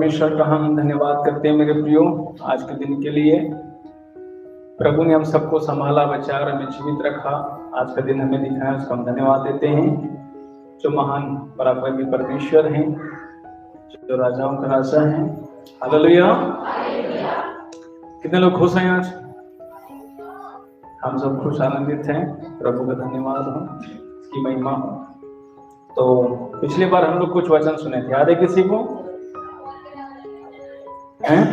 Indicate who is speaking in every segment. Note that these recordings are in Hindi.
Speaker 1: परमेश्वर का हम धन्यवाद करते हैं मेरे प्रियो आज के दिन के लिए। प्रभु ने हम सबको संभाला, बचाया और हमें जीवित रखा। आज का दिन हमें दिखाया, उसका हम धन्यवाद देते हैं। जो महान पराक्रमी परमेश्वर हैं, जो राजाओं का राजा हैं। हालेलुया। कितने लोग खुश हैं आज? हम सब खुश आनंदित हैं। प्रभु का धन्यवाद हो, उसकी महिमा हो। तो पिछली बार हम लोग कुछ वचन सुने थे, याद है किसी को? हैं?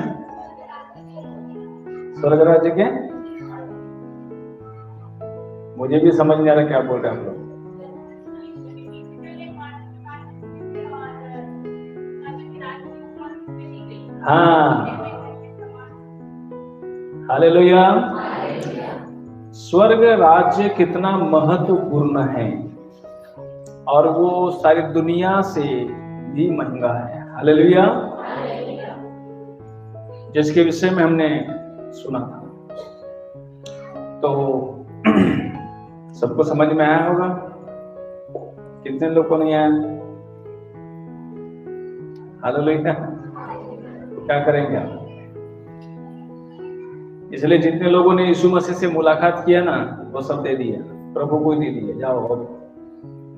Speaker 1: स्वर्ग राज्य के? मुझे भी समझ नहीं आ रहा क्या बोल रहे हैं हम लोग। हाँ, हालेलुया। स्वर्ग राज्य कितना महत्वपूर्ण है और वो सारी दुनिया से भी महंगा है। हालेलुया। जिसके विषय में हमने सुना था, तो सबको समझ में आया होगा। कितने लोग को नहीं आया? हालेलुया। क्या करेंगे आप? इसलिए जितने लोगों ने यीशु मसीह से मुलाकात किया ना, वो सब दे दिया, प्रभु को ही दे दिया। जाओ अब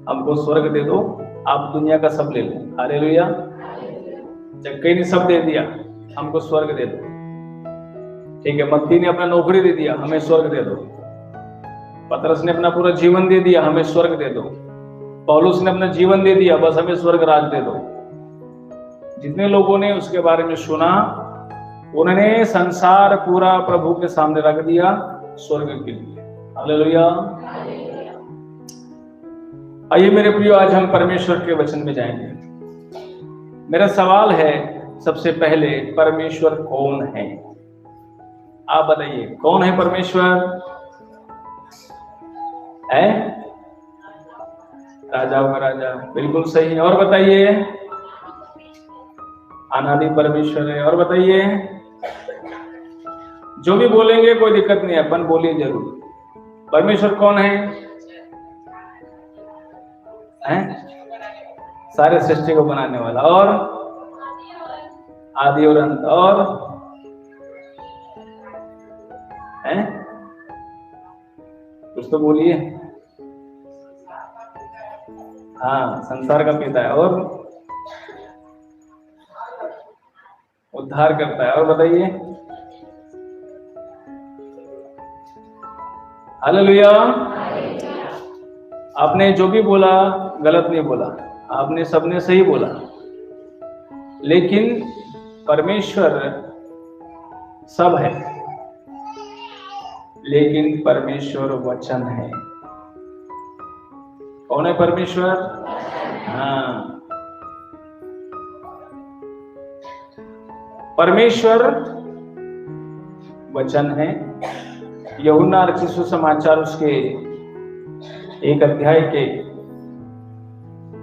Speaker 1: हमको स्वर्ग दे दो, आप दुनिया का सब ले लो। हालेलुया। जब कहीं ने सब दे दिया, हमको स्वर्ग दे दो। ठीक है, मत्ती ने अपना नौकरी दे दिया, हमें स्वर्ग दे दो। पतरस ने अपना पूरा जीवन दे दिया, हमें स्वर्ग दे दो। पौलुस ने अपना जीवन दे दिया, बस हमें स्वर्ग राज दे दो। जितने लोगों ने उसके बारे में सुना, उन्होंने संसार पूरा प्रभु के सामने रख दिया स्वर्ग के लिए। हालेलुया। आइए मेरे प्रियो, आज हम परमेश्वर के वचन में जाएंगे। मेरा सवाल है सबसे पहले, परमेश्वर कौन है? आप बताइए, कौन है परमेश्वर? है राजाओं का राजा, बिल्कुल सही है। और बताइए, अनादि परमेश्वर है। और बताइए, जो भी बोलेंगे कोई दिक्कत नहीं है, अपन बोलिए जरूर। परमेश्वर कौन है? सारे सृष्टि को बनाने वाला, और आदि और अंत, और है कुछ तो बोलिए। हाँ, संसार का पिता है और उद्धार करता है। और बताइए, हालेलुया। आपने जो भी बोला गलत नहीं बोला, आपने सबने सही बोला। लेकिन परमेश्वर सब है, लेकिन परमेश्वर वचन है। कौन है परमेश्वर? हाँ, परमेश्वर वचन है। यूहन्ना रचित सुसमाचार उसके 1 अध्याय के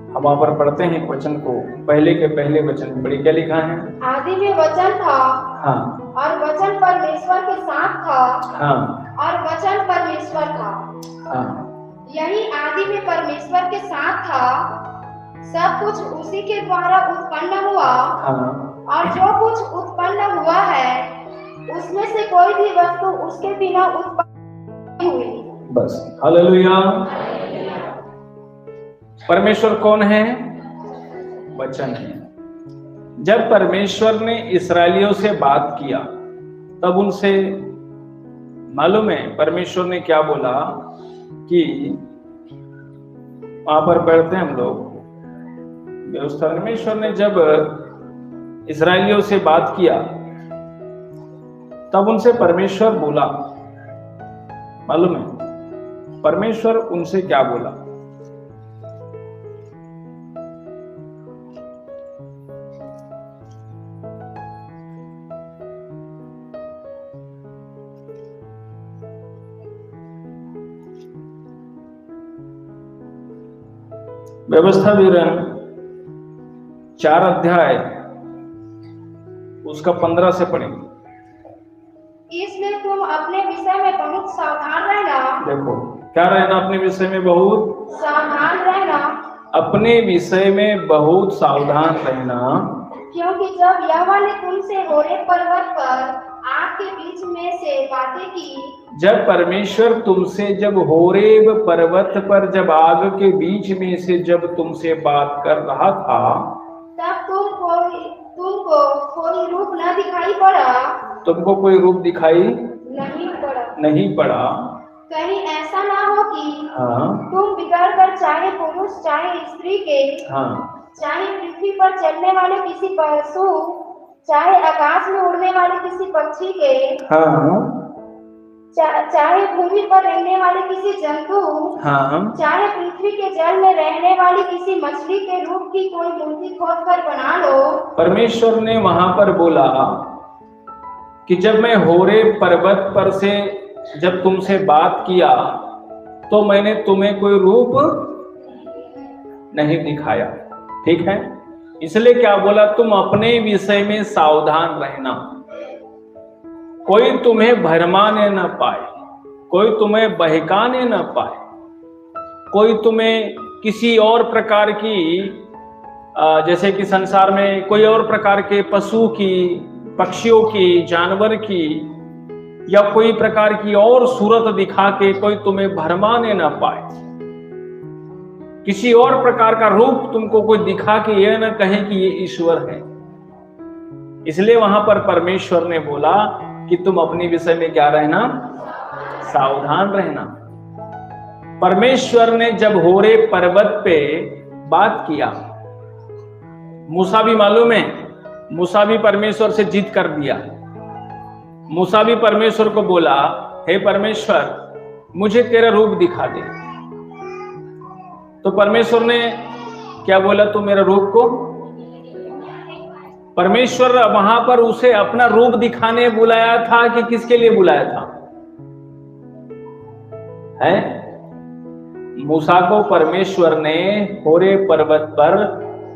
Speaker 1: हम वहां पर पढ़ते हैं वचन को। पहले के पहले वचन में बड़ी क्या लिखा है?
Speaker 2: आदि में वचन था।
Speaker 1: हाँ।
Speaker 2: और वचन परमेश्वर के साथ था।
Speaker 1: हाँ।
Speaker 2: और वचन परमेश्वर था।
Speaker 1: हाँ।
Speaker 2: यही आदि में परमेश्वर के साथ था। सब कुछ उसी के द्वारा उत्पन्न हुआ। हाँ। और जो कुछ उत्पन्न हुआ है, उसमें से कोई भी वस्तु उसके बिना उत्पन्न नहीं हुई।
Speaker 1: बस, हालेलुया। परमेश्वर कौन है? वचन है। जब परमेश्वर ने इस्राएलियों से बात किया, तब उनसे मालूम है परमेश्वर ने क्या बोला कि वहां पर पढ़ते हैं हम लोग व्यवस्था। परमेश्वर ने जब इस्राएलियों से बात किया, तब उनसे परमेश्वर बोला। मालूम है परमेश्वर उनसे क्या बोला? व्यवस्था विवरण 4 अध्याय उसका 15 से पढ़ेंगे।
Speaker 2: इसमें तुम अपने विषय में बहुत सावधान रहना।
Speaker 1: देखो क्या रहना? अपने विषय में बहुत
Speaker 2: सावधान रहना।
Speaker 1: अपने विषय में बहुत सावधान रहना।
Speaker 2: क्योंकि जब यहोवा ने तुमसे होरेब पर्वत पर आग के बीच में से बातें की,
Speaker 1: जब परमेश्वर तुमसे जब होरेब पर्वत पर जब आग के बीच में से जब तुमसे बात कर रहा था,
Speaker 2: तब तुमको कोई रूप न दिखाई पड़ा,
Speaker 1: तुमको कोई रूप दिखाई
Speaker 2: नहीं पड़ा। कहीं ऐसा ना हो कि तुम बिगड़ कर चाहे पुरुष चाहे स्त्री के, चाहे पृथ्वी पर चलने वाले किसी पशु, चाहे आकाश में उड़ने वाले किसी पक्षी के, चाहे भूमि पर रहने वाले किसी जंतु, चाहे पृथ्वी के जल में रहने वाली किसी मछली के रूप की कोई मूर्ति खोद कर बना लो। परमेश्वर ने वहां पर बोला कि जब मैं होरेब पर्वत पर से जब तुमसे बात किया तो मैंने तुम्हें कोई रूप नहीं दिखाया, ठीक है। इसलिए क्या बोला, तुम अपने विषय में सावधान रहना, कोई तुम्हें भरमाने न पाए, कोई तुम्हें बहकाने न पाए, कोई तुम्हें किसी और प्रकार की जैसे कि संसार में कोई और प्रकार के पशु की, पक्षियों की, जानवर की या कोई प्रकार की और सूरत दिखा के कोई तुम्हें भरमाने न पाए, किसी और प्रकार का रूप तुमको कोई दिखा के यह न कहे कि ये ईश्वर है। इसलिए वहां पर परमेश्वर ने बोला कि तुम अपने विषय में क्या रहना, सावधान रहना। परमेश्वर ने जब होरेब पर्वत पे बात किया, मूसा भी मालूम है, मूसा भी परमेश्वर से जिद कर दिया। मूसा भी परमेश्वर को बोला, हे परमेश्वर मुझे तेरा रूप दिखा दे। तो परमेश्वर ने क्या बोला, तू मेरा रूप को, परमेश्वर वहां पर उसे अपना रूप दिखाने बुलाया था कि किसके लिए बुलाया था, है? मूसा को परमेश्वर ने होरेब पर्वत पर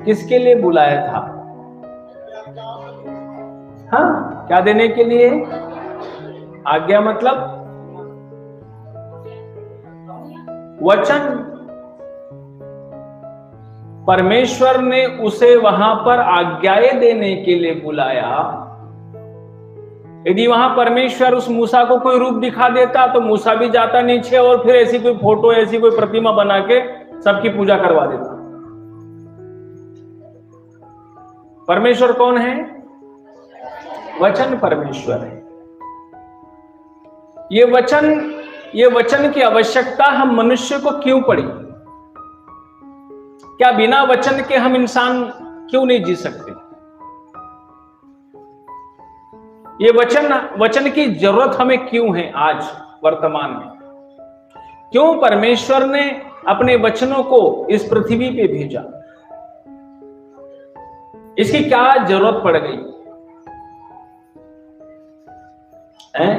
Speaker 2: किसके लिए बुलाया था? हाँ, क्या देने के लिए? आज्ञा मतलब वचन। परमेश्वर ने उसे वहां पर आज्ञाएं देने के लिए बुलाया। यदि वहां परमेश्वर उस मूसा को कोई रूप दिखा देता तो मूसा भी जाता नीचे और फिर ऐसी कोई फोटो, ऐसी कोई प्रतिमा बना के सबकी पूजा करवा देता। परमेश्वर कौन है? वचन परमेश्वर है। ये वचन की आवश्यकता हम मनुष्य को क्यों पड़ी? क्या बिना वचन के हम इंसान क्यों नहीं जी सकते? ये वचन की जरूरत हमें क्यों है आज वर्तमान में? क्यों परमेश्वर ने अपने वचनों को इस पृथ्वी पे भेजा? इसकी क्या जरूरत पड़ गई है?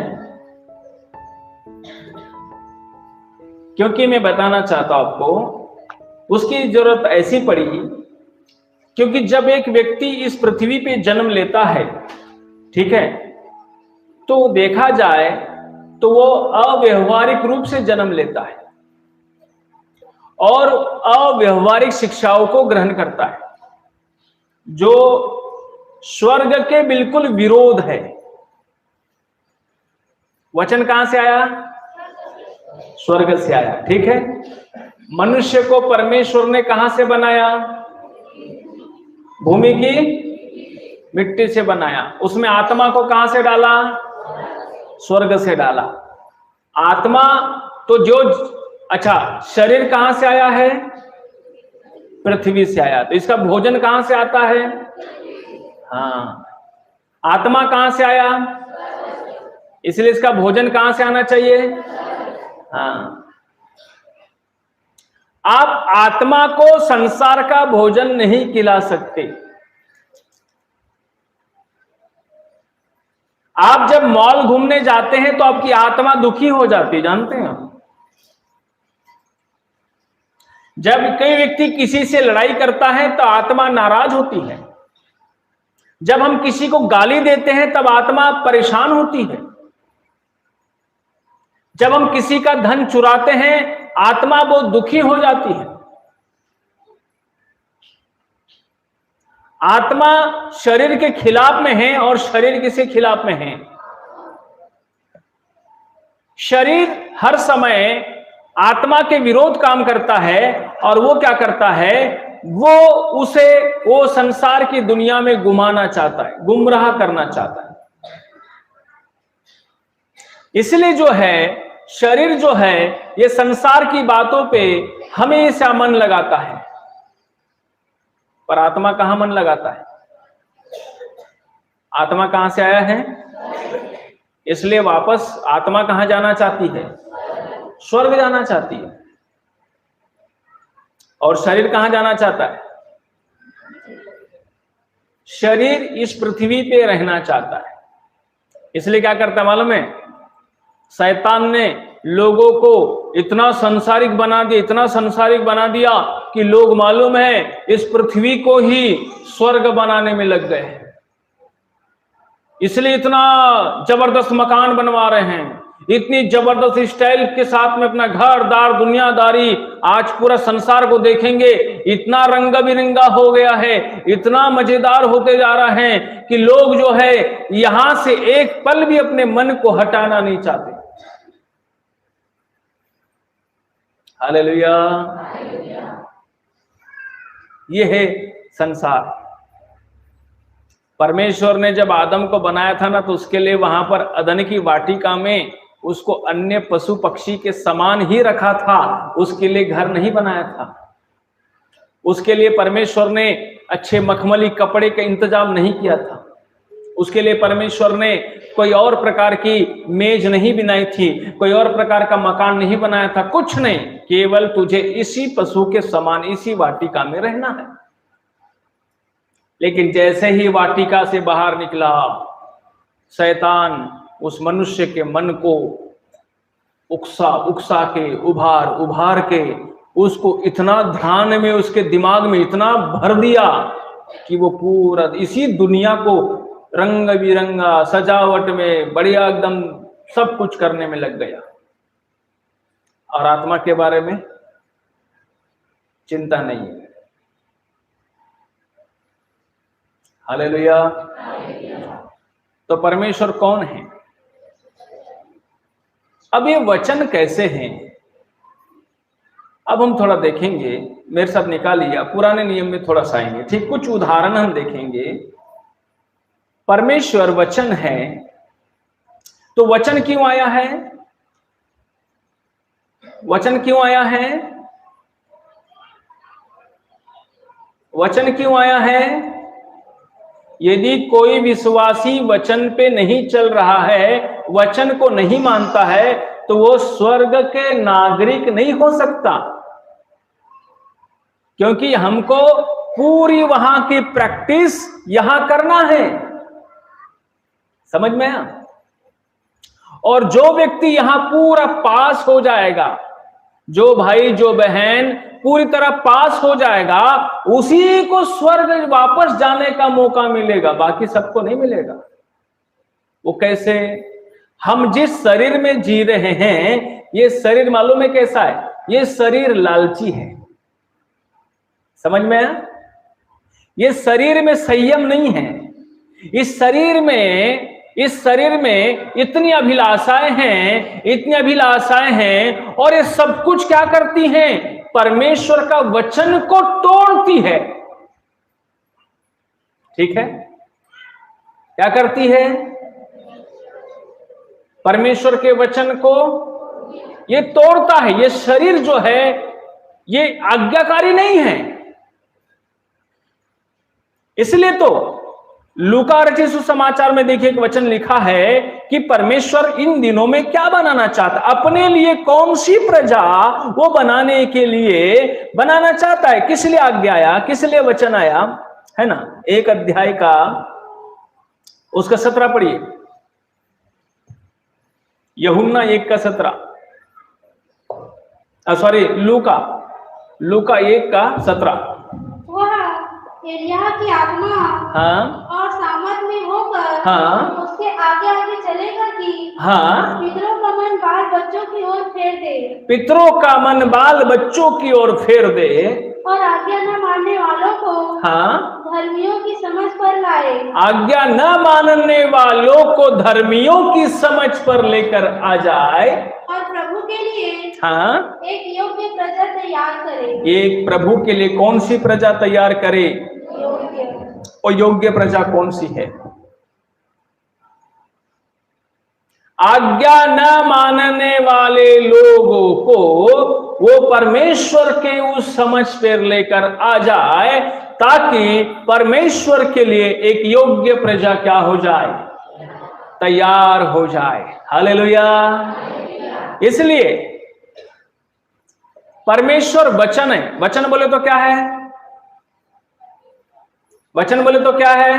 Speaker 2: क्योंकि मैं बताना चाहता हूं आपको, उसकी जरूरत ऐसी पड़ी क्योंकि जब एक व्यक्ति इस पृथ्वी पे जन्म लेता है, ठीक है, तो देखा जाए तो वो अव्यवहारिक रूप से जन्म लेता है और अव्यवहारिक शिक्षाओं को ग्रहण करता है, जो स्वर्ग के बिल्कुल विरोध है। वचन कहां से आया? स्वर्ग से आया, ठीक है। मनुष्य को परमेश्वर ने कहां से बनाया? भूमि की मिट्टी से बनाया। उसमें आत्मा को कहां से डाला? स्वर्ग से डाला। आत्मा तो जो, अच्छा, शरीर कहां से आया है? पृथ्वी से आया। तो इसका भोजन कहां से आता है? हाँ, आत्मा कहां से आया? इसलिए इसका भोजन कहां से आना चाहिए? हाँ, आप आत्मा को संसार का भोजन नहीं खिला सकते। आप जब मॉल घूमने जाते हैं तो आपकी आत्मा दुखी हो जाती है, जानते हैं आप? जब कोई व्यक्ति किसी से लड़ाई करता है तो आत्मा नाराज होती है। जब हम किसी को गाली देते हैं तब आत्मा परेशान होती है। जब हम किसी का धन चुराते हैं आत्मा बहुत दुखी हो जाती है।
Speaker 1: आत्मा शरीर के खिलाफ में है और शरीर किसके खिलाफ में है? शरीर हर समय आत्मा के विरोध काम करता है और वो क्या करता है, वो संसार की दुनिया में घुमाना चाहता है, गुमराह करना चाहता है। इसलिए जो है शरीर जो है ये संसार की बातों पे हमेशा मन लगाता है, पर आत्मा कहां मन लगाता है? आत्मा कहां से आया है? इसलिए वापस आत्मा कहां जाना चाहती है? स्वर्ग जाना चाहती है। और शरीर कहां जाना चाहता है? शरीर इस पृथ्वी पे रहना चाहता है। इसलिए क्या करता है मालूम है? शैतान ने लोगों को इतना संसारिक बना दिया, इतना संसारिक बना दिया कि लोग मालूम है इस पृथ्वी को ही स्वर्ग बनाने में लग गए हैं। इसलिए इतना जबरदस्त मकान बनवा रहे हैं, इतनी जबरदस्त स्टाइल के साथ में अपना घर दार दुनियादारी, आज पूरा संसार को देखेंगे इतना रंग बिरंगा हो गया है, इतना मजेदार होते जा रहा है कि लोग जो है यहां से एक पल भी अपने मन को हटाना नहीं चाहते। हालेलुया। ये है संसार। परमेश्वर ने जब आदम को बनाया था ना, तो उसके लिए वहां पर अदन की वाटिका में उसको अन्य पशु पक्षी के समान ही रखा था, उसके लिए घर नहीं बनाया था। उसके लिए परमेश्वर ने अच्छे मखमली कपड़े का इंतजाम नहीं किया था। उसके लिए परमेश्वर ने कोई और प्रकार की मेज नहीं बनाई थी, कोई और प्रकार का मकान नहीं बनाया था, कुछ नहीं, केवल तुझे इसी पशु के समान इसी वाटिका में रहना है। लेकिन जैसे ही वाटिका से बाहर निकला, शैतान उस मनुष्य के मन को उकसा के उभार के उसको इतना ध्यान में, उसके दिमाग में इतना भर दिया कि वो पूरा इसी दुनिया को रंग बिरंगा सजावट में बढ़िया एकदम सब कुछ करने में लग गया, और आत्मा के बारे में चिंता नहीं है। हालेलुया। तो परमेश्वर कौन है? अब ये वचन कैसे हैं, अब हम थोड़ा देखेंगे। मेरे साथ निकालिए, पुराने नियम में थोड़ा सा आएंगे, ठीक, कुछ उदाहरण हम देखेंगे। परमेश्वर वचन है, तो वचन क्यों आया है? वचन क्यों आया है? वचन क्यों आया है? यदि कोई विश्वासी वचन पे नहीं चल रहा है, वचन को नहीं मानता है, तो वो स्वर्ग के नागरिक नहीं हो सकता। क्योंकि हमको पूरी वहां की प्रैक्टिस यहां करना है। समझ में आया? और जो व्यक्ति यहां पूरा पास हो जाएगा, जो भाई जो बहन पूरी तरह पास हो जाएगा, उसी को स्वर्ग वापस जाने का मौका मिलेगा, बाकी सबको नहीं मिलेगा। वो कैसे? हम जिस शरीर में जी रहे हैं, ये शरीर मालूम है कैसा है? ये शरीर लालची है। समझ में आया? ये शरीर में संयम नहीं है। इस शरीर में इतनी अभिलाषाएं हैं, और ये सब कुछ क्या करती हैं? परमेश्वर का वचन को तोड़ती है। ठीक है? क्या करती है? परमेश्वर के वचन को ये तोड़ता है। ये शरीर जो है ये आज्ञाकारी नहीं है। इसलिए तो लूका रचित सुसमाचार में देखिए एक वचन लिखा है कि परमेश्वर इन दिनों में क्या बनाना चाहता है, अपने लिए कौन सी प्रजा वो बनाने के लिए बनाना चाहता है। किस लिए आज्ञा आया, किस लिए वचन आया, है ना? 1 अध्याय का उसका 17 पढ़िए। यूहन्ना 1 का 17, सॉरी लूका 1 का 17।
Speaker 2: एलिय्याह की आत्मा और सामर्थ में होकर उसके आगे आगे चलेगा कि पितरों का मन बाल बच्चों की ओर फेर दे।
Speaker 1: पितरों का मन बाल बच्चों की ओर फेर दे।
Speaker 2: और आज्ञा न मानने वालों को
Speaker 1: हाँ,
Speaker 2: धर्मियों की समझ पर लाए।
Speaker 1: आज्ञा न मानने वालों को धर्मियों की समझ पर लेकर आ जाए
Speaker 2: और प्रभु के लिए
Speaker 1: हाँ,
Speaker 2: एक योग्य प्रजा तैयार करे।
Speaker 1: एक प्रभु के लिए कौन सी प्रजा तैयार करे?
Speaker 2: योग्य।
Speaker 1: और योग्य प्रजा कौन सी है? आज्ञा न मानने वाले लोगों को वो परमेश्वर के उस समझ पर लेकर आ जाए ताकि परमेश्वर के लिए एक योग्य प्रजा क्या हो जाए? तैयार हो जाए। हालेलुया। इसलिए परमेश्वर वचन है। वचन बोले तो क्या है? वचन बोले तो क्या है?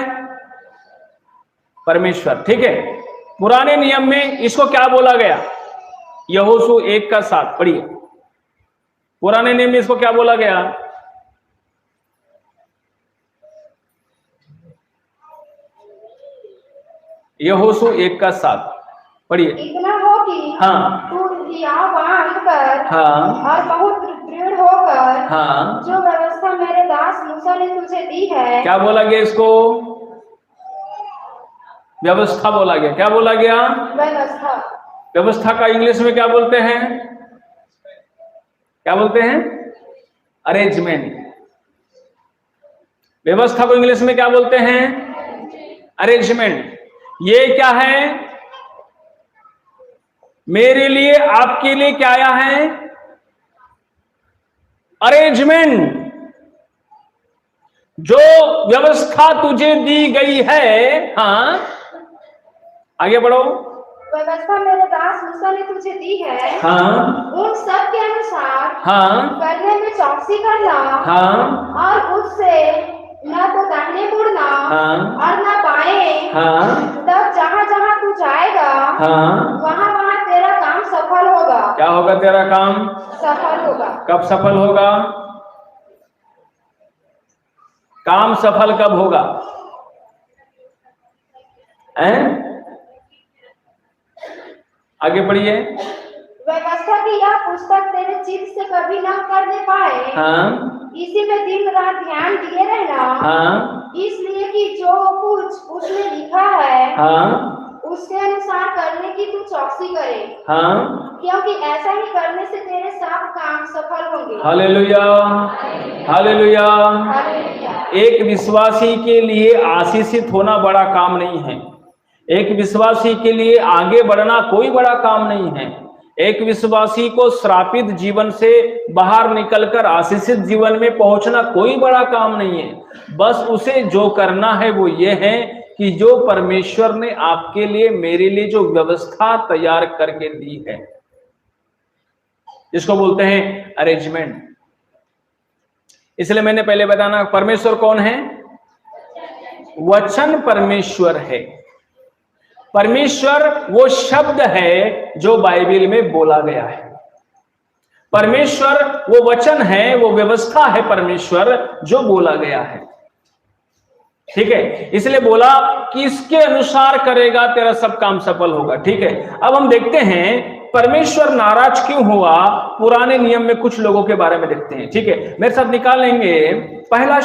Speaker 1: परमेश्वर। ठीक है, पुराने नियम में इसको क्या बोला गया? यहोशू 1:7 पढ़िए। पुराने नियम में इसको क्या बोला गया? यहोशू 1:7 पढ़िए।
Speaker 2: इतना हो कि
Speaker 1: हाँ,
Speaker 2: तू हियाव बांधकर
Speaker 1: हाँ,
Speaker 2: और बहुत दृढ़ होकर
Speaker 1: हाँ,
Speaker 2: जो व्यवस्था मेरे दास मूसा ने तुझे दी है।
Speaker 1: क्या बोला गया इसको? व्यवस्था बोला गया। क्या बोला गया?
Speaker 2: व्यवस्था।
Speaker 1: व्यवस्था का इंग्लिश में क्या बोलते हैं? क्या बोलते हैं? अरेंजमेंट। व्यवस्था को इंग्लिश में क्या बोलते हैं? अरेंजमेंट। ये क्या है? मेरे लिए, आपके लिए क्या आया है? अरेंजमेंट। जो व्यवस्था तुझे दी गई है, हाँ, आगे बढ़ो।
Speaker 2: व्यवस्था मेरे दास मूसा ने तुझे दी है,
Speaker 1: हाँ,
Speaker 2: उन सब के अनुसार
Speaker 1: हाँ,
Speaker 2: करने में चौकसी करना,
Speaker 1: हाँ,
Speaker 2: और उससे न तो दाहिने मुड़ना
Speaker 1: हाँ,
Speaker 2: और न बाएं।
Speaker 1: हाँ,
Speaker 2: तब जहाँ जहाँ तू जाएगा
Speaker 1: हाँ,
Speaker 2: वहाँ वहाँ तेरा काम सफल होगा।
Speaker 1: क्या होगा तेरा काम?
Speaker 2: सफल होगा।
Speaker 1: कब सफल होगा? काम सफल कब होगा? हैं? आगे बढ़िए।
Speaker 2: व्यवस्था की यह पुस्तक तेरे चित्त से कभी न करने पाए।
Speaker 1: हाँ,
Speaker 2: इसी में दिन रात ध्यान दिए रहना।
Speaker 1: हाँ,
Speaker 2: इसलिए कि जो कुछ उसमें लिखा है
Speaker 1: हाँ,
Speaker 2: उसके अनुसार करने की तू चौकसी करे।
Speaker 1: हाँ,
Speaker 2: क्योंकि ऐसा ही करने से तेरे सब काम सफल होंगे।
Speaker 1: Hallelujah, hallelujah.
Speaker 2: हालेलुया।
Speaker 1: एक विश्वासी के लिए आशीषित होना बड़ा काम नहीं है। एक विश्वासी के लिए आगे बढ़ना कोई बड़ा काम नहीं है। एक विश्वासी को श्रापित जीवन से बाहर निकलकर आशीषित जीवन में पहुंचना कोई बड़ा काम नहीं है। बस उसे जो करना है वो ये है कि जो परमेश्वर ने आपके लिए, मेरे लिए जो व्यवस्था तैयार करके दी है, इसको बोलते हैं अरेंजमेंट। इसलिए मैंने पहले बताना, परमेश्वर कौन है? वचन परमेश्वर है। परमेश्वर वो शब्द है जो बाइबल में बोला गया है। परमेश्वर वो वचन है, वो व्यवस्था है परमेश्वर जो बोला गया है। ठीक है, इसलिए बोला कि इसके अनुसार करेगा तेरा सब काम सफल होगा। ठीक है, अब हम देखते हैं परमेश्वर नाराज क्यों हुआ। पुराने नियम में कुछ लोगों के बारे में देखते हैं। ठीक है, मेरे साथ निकाल लेंगे पहला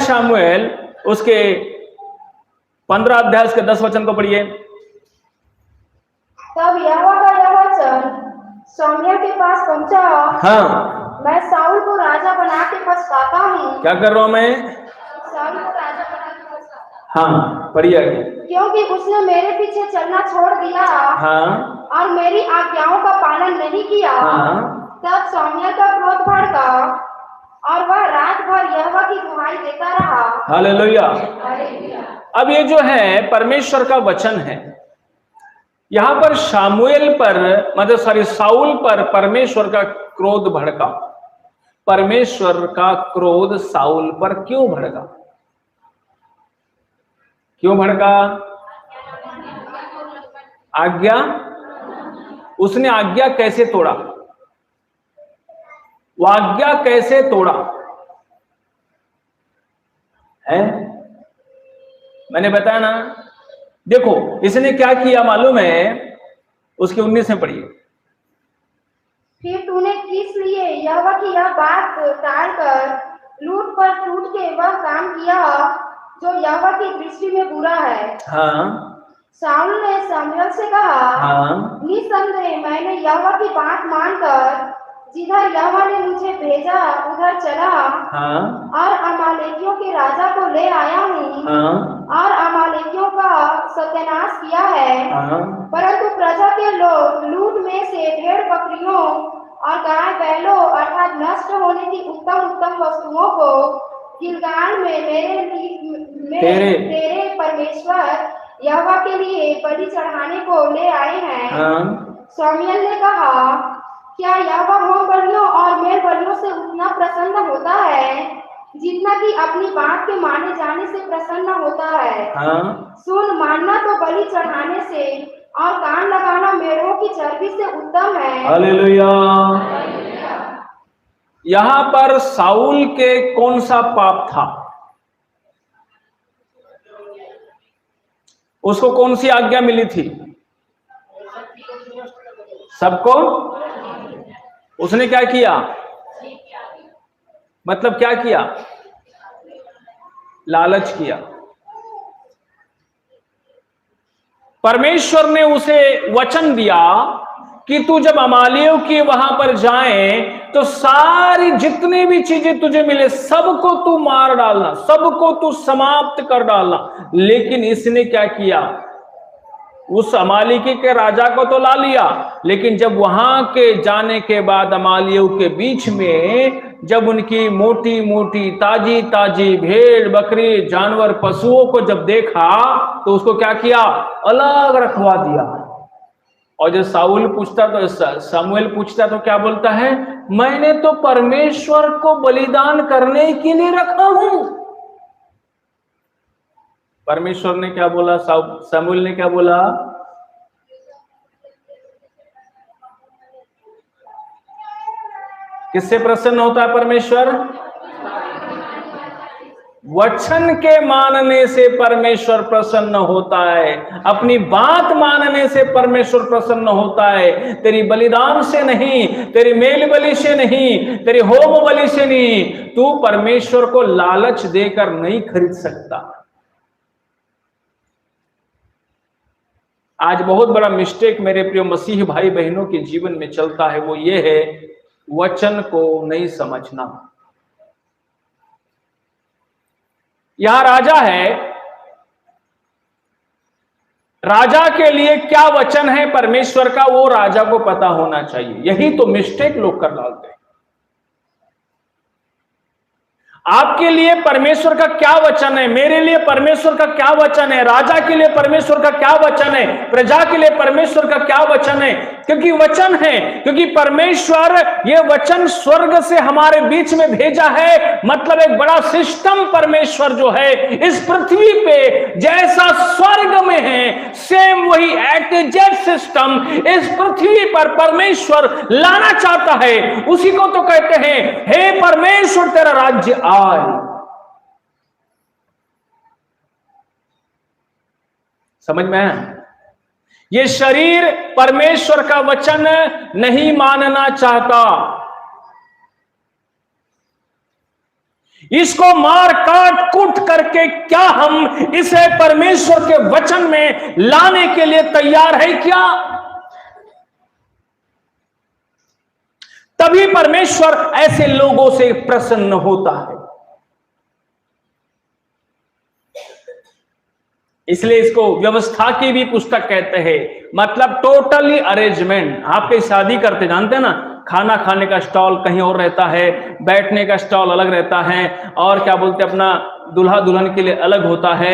Speaker 1: शामुएल उसके 15 अध्याय उसके 10 वचन को पढ़िए।
Speaker 2: तब यहोवा का यह वचन शामूएल के पास पहुंचा।
Speaker 1: हाँ,
Speaker 2: मैं साउल को राजा बना के पछताता हूँ।
Speaker 1: क्या कर रहा हूं मैं?
Speaker 2: साउल को राजा बना के पछताता हूँ।
Speaker 1: हाँ, पढ़िए आगे।
Speaker 2: क्योंकि उसने मेरे पीछे चलना छोड़ दिया।
Speaker 1: हाँ,
Speaker 2: और मेरी आज्ञाओं का पालन नहीं किया।
Speaker 1: हाँ,
Speaker 2: तब शामूएल का क्रोध भड़का और वह रात भर यहोवा की दुहाई देता रहा।
Speaker 1: हालेलुया।
Speaker 2: हालेलुया।
Speaker 1: अब ये जो है परमेश्वर का वचन है। यहां पर साउल पर परमेश्वर का क्रोध भड़का। परमेश्वर का क्रोध साउल पर क्यों भड़का? क्यों भड़का? आज्ञा, उसने आज्ञा कैसे तोड़ा? वो आज्ञा कैसे तोड़ा है? मैंने बताया ना। देखो इसने क्या किया मालूम है? उसके 19 में पढ़िए।
Speaker 2: फिर तूने किस लिए यहोवा की यह बात टालकर लूट पर टूट के वह काम किया जो यहोवा की दृष्टि में बुरा है?
Speaker 1: हाँ।
Speaker 2: शाऊल ने शमूएल से कहा,
Speaker 1: हाँ।
Speaker 2: निसंदेह मैंने यहोवा की बात मानकर जिधर यहोवा ने मुझे भेजा उधर चला।
Speaker 1: हाँ।
Speaker 2: और अमालेकियों के राजा को ले आया हूँ।
Speaker 1: हाँ।
Speaker 2: और अमालेकियों का सत्यानाश किया है।
Speaker 1: हाँ।
Speaker 2: परंतु प्रजा के लोग लूट में से भेड़ बकरियों और गाय बैलों अर्थात नष्ट होने की उत्तम उत्तम वस्तुओं को गिलगाल में तेरे परमेश्वर यहोवा के लिए बलि चढ़ाने को ले आए हैं।
Speaker 1: हाँ।
Speaker 2: शमूएल ने कहा, क्या यहोवा होम बलियों और मेल बलियों से उतना प्रसन्न होता है जितना कि अपनी बात के माने जाने से प्रसन्न होता है?
Speaker 1: हाँ।
Speaker 2: सुन, मानना तो बलि चढ़ाने से और कान लगाना मेढ़ों की चर्बी से उत्तम है।
Speaker 1: हालेलुया। यहाँ पर शाऊल के कौन सा पाप था? उसको कौन सी आज्ञा मिली थी? सबको। उसने क्या किया? मतलब क्या किया? लालच किया। परमेश्वर ने उसे वचन दिया कि तू जब अमालियों की वहां पर जाए तो सारी जितनी भी चीजें तुझे मिले सबको तू मार डालना, सबको तू समाप्त कर डालना। लेकिन इसने क्या किया? उस अमालिकी के राजा को तो ला लिया, लेकिन जब वहां के जाने के बाद अमालियों के बीच में जब उनकी मोटी मोटी ताजी ताजी भेड़ बकरी जानवर पशुओं को जब देखा तो उसको क्या किया? अलग रखवा दिया। और जब शाऊल पूछता तो शमूएल पूछता तो क्या बोलता है? मैंने तो परमेश्वर को बलिदान करने के लिए रखा हूं। परमेश्वर ने क्या बोला? शमूएल ने क्या बोला? किससे प्रसन्न होता है परमेश्वर? वचन के मानने से परमेश्वर प्रसन्न होता है। अपनी बात मानने से परमेश्वर प्रसन्न होता है। तेरी बलिदान से नहीं, तेरी मेल बलि से नहीं, तेरी होम बलि से नहीं। तू परमेश्वर को लालच देकर नहीं खरीद सकता। आज बहुत बड़ा मिस्टेक मेरे प्रिय मसीह भाई बहनों के जीवन में चलता है, वो ये है वचन को नहीं समझना। यहां राजा है, राजा के लिए क्या वचन है परमेश्वर का वो राजा को पता होना चाहिए। यही तो मिस्टेक लोग कर डालते हैं। आपके लिए परमेश्वर का क्या वचन है, मेरे लिए परमेश्वर का क्या वचन है, राजा के लिए परमेश्वर का क्या वचन है, प्रजा के लिए परमेश्वर का क्या वचन है? क्योंकि वचन है, क्योंकि परमेश्वर ये वचन स्वर्ग से हमारे बीच में भेजा है। मतलब एक बड़ा सिस्टम परमेश्वर जो है इस पृथ्वी पे जैसा स्वर्ग में है सेम वही एट सिस्टम इस पृथ्वी पर परमेश्वर लाना चाहता है। उसी को तो कहते हैं हे परमेश्वर तेरा राज्य आए। समझ में है? ये शरीर परमेश्वर का वचन नहीं मानना चाहता। इसको मार काट कूट करके क्या हम इसे परमेश्वर के वचन में लाने के लिए तैयार है क्या? तभी परमेश्वर ऐसे लोगों से प्रसन्न होता है। इसलिए इसको व्यवस्था की भी पुस्तक कहते हैं। मतलब टोटली अरेंजमेंट। आपके शादी करते जानते हैं ना, खाना खाने का स्टॉल कहीं और रहता है, बैठने का स्टॉल अलग रहता है, और क्या बोलते हैं अपना दूल्हा दुल्हन के लिए अलग होता है,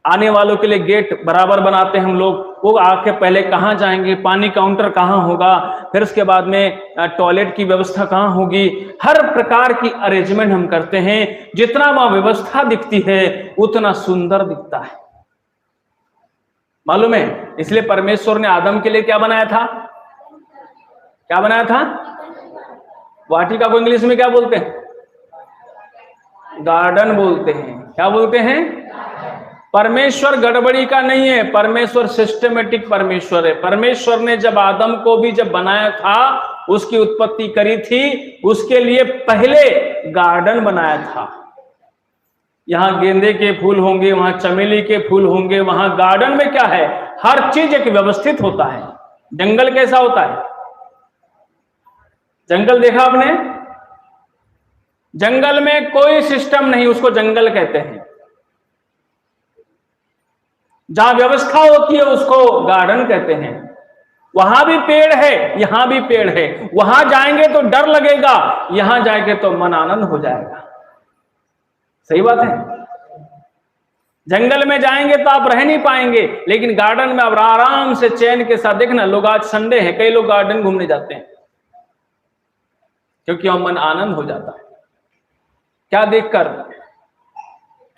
Speaker 1: आने वालों के लिए गेट बराबर बनाते हैं हम लोग। वो आके पहले कहाँ जाएंगे, पानी काउंटर कहाँ होगा, फिर उसके बाद में टॉयलेट की व्यवस्था कहाँ होगी, हर प्रकार की अरेंजमेंट हम करते हैं। जितना वहां व्यवस्था दिखती है उतना सुंदर दिखता है। मालूम है? इसलिए परमेश्वर ने आदम के लिए क्या बनाया था? क्या बनाया था? वाटिका को इंग्लिश में क्या बोलते हैं? गार्डन बोलते हैं। क्या बोलते हैं? परमेश्वर गड़बड़ी का नहीं है, परमेश्वर सिस्टमेटिक परमेश्वर है। परमेश्वर ने जब आदम को भी जब बनाया था उसकी उत्पत्ति करी थी, उसके लिए पहले गार्डन बनाया था। यहां गेंदे के फूल होंगे, वहां चमेली के फूल होंगे, वहां गार्डन में क्या है, हर चीज एक व्यवस्थित होता है। जंगल कैसा होता है? जंगल देखा आपने? जंगल में कोई सिस्टम नहीं, उसको जंगल कहते हैं। जहां व्यवस्था होती है उसको गार्डन कहते हैं। वहां भी पेड़ है, यहां भी पेड़ है। वहां जाएंगे तो डर लगेगा, यहां जाएंगे तो मन आनंद हो जाएगा। सही बात है। जंगल में जाएंगे तो आप रह नहीं पाएंगे, लेकिन गार्डन में आप आराम से चैन के साथ, देखना लोग आज संडे है, कई लोग गार्डन घूमने जाते हैं क्योंकि वहां मन आनंद हो जाता है। क्या देखकर?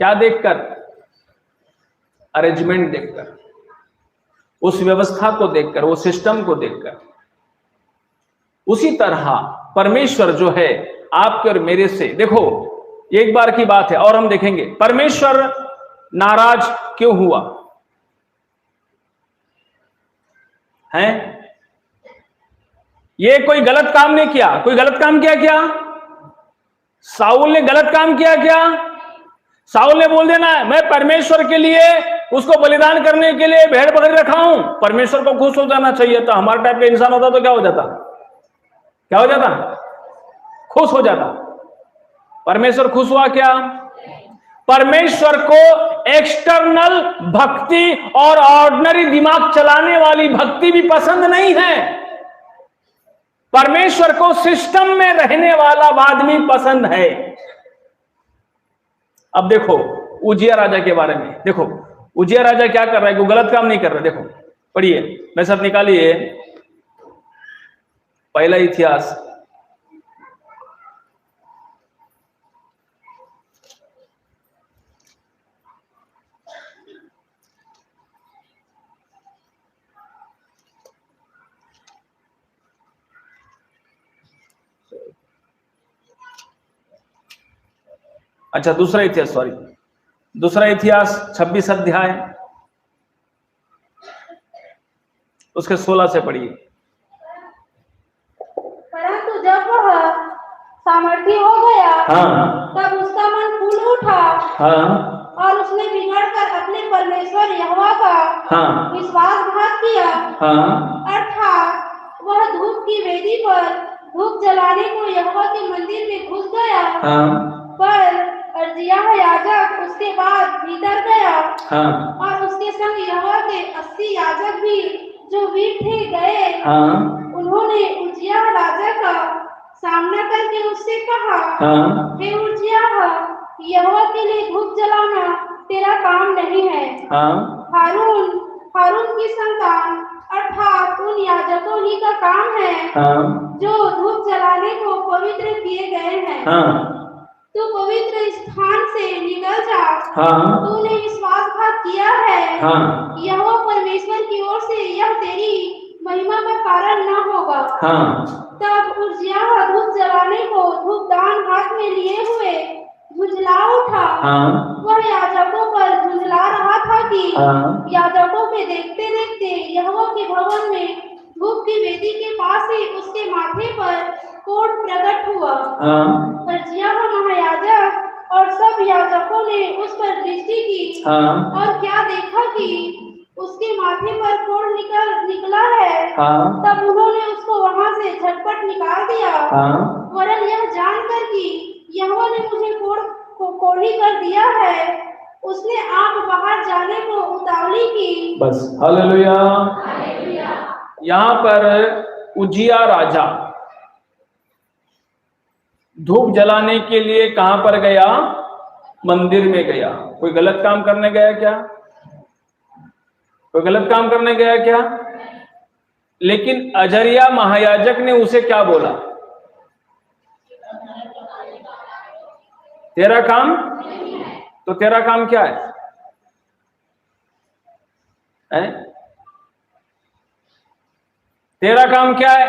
Speaker 1: क्या देखकर? अरेंजमेंट देखकर, उस व्यवस्था को देखकर, वो सिस्टम को देखकर। उसी तरह परमेश्वर जो है आपके और मेरे से, देखो एक बार की बात है और हम देखेंगे परमेश्वर नाराज क्यों हुआ है। ये कोई गलत काम नहीं किया। कोई गलत काम किया क्या? साउल ने गलत काम किया क्या? साउल ने बोल देना मैं परमेश्वर के लिए उसको बलिदान करने के लिए भेड़ बकरी रखा हूं, परमेश्वर को खुश हो जाना चाहिए था। हमारा टाइप का इंसान होता तो क्या हो जाता? क्या हो जाता? खुश हो जाता। परमेश्वर खुश हुआ क्या? परमेश्वर को एक्सटर्नल भक्ति और ऑर्डिनरी दिमाग चलाने वाली भक्ति भी पसंद नहीं है। परमेश्वर को सिस्टम में रहने वाला आदमी पसंद है। अब देखो उजिया राजा के बारे में, देखो उजिया राजा क्या कर रहा है, कोई गलत काम नहीं कर रहा। देखो पढ़िए, मेरे साथ निकालिए पहला इतिहास अच्छा दूसरा इतिहास, सॉरी दूसरा इतिहास 26 अध्याय उसके 16 से पढ़िए।
Speaker 2: परंतु जब वह सामर्थी हो गया, तब उसका मन फूल उठा, और उसने बिगड़कर अपने परमेश्वर यहोवा का विश्वासघात किया। अर्थात वह धूप की वेदी पर धूप जलाने को यहोवा के मंदिर में घुस गया, पर अर्जियाह याजक उसके बाद भीतर गया, और उसके संग यहोवा के 80 याजक भी जो वीर थे गए। उन्होंने उजिया राजा का सामना करके उससे कहा, हे उजियाह, यहोवा के लिए धूप जलाना तेरा काम नहीं है। हारून की संतान अर्थात उन याजकों ही का काम है जो धूप जलाने को पवित्र किए गए हैं। तू पवित्र स्थान से निकल जा, तूने विश्वासघात किया है। यहोवा परमेश्वर की ओर से यह तेरी महिमा का कारण न होगा। तब उजियाह धूप जलाने को धूपदान हाथ में लिए हुए झुंझला उठा। वह याजकों पर झुंझला रहा था कि याजकों के देखते देखते यहोवा के भवन में धूप की वेदी के पास ही उसके माथे पर कोढ़ प्रकट हुआ। अर्जियाह महायाजक और सब याजकों ने उस पर दृष्टि की, और क्या देखा कि उसके माथे पर कोढ़ निकला है। तब उन्होंने उसको वहां से झटपट निकाल दिया, वरन यह जानकर कि यहोवा ने मुझे कोढ़ी कर दिया है, उसने आप बाहर जाने को उतावली की।
Speaker 1: बस हालेलुया। यहां पर उजिया राजा धूप जलाने के लिए कहां पर गया? मंदिर में गया। कोई गलत काम करने गया क्या? कोई गलत काम करने गया क्या? लेकिन अजरिया महायाजक ने उसे क्या बोला? तेरा काम, तो तेरा काम क्या है? तेरा काम क्या है?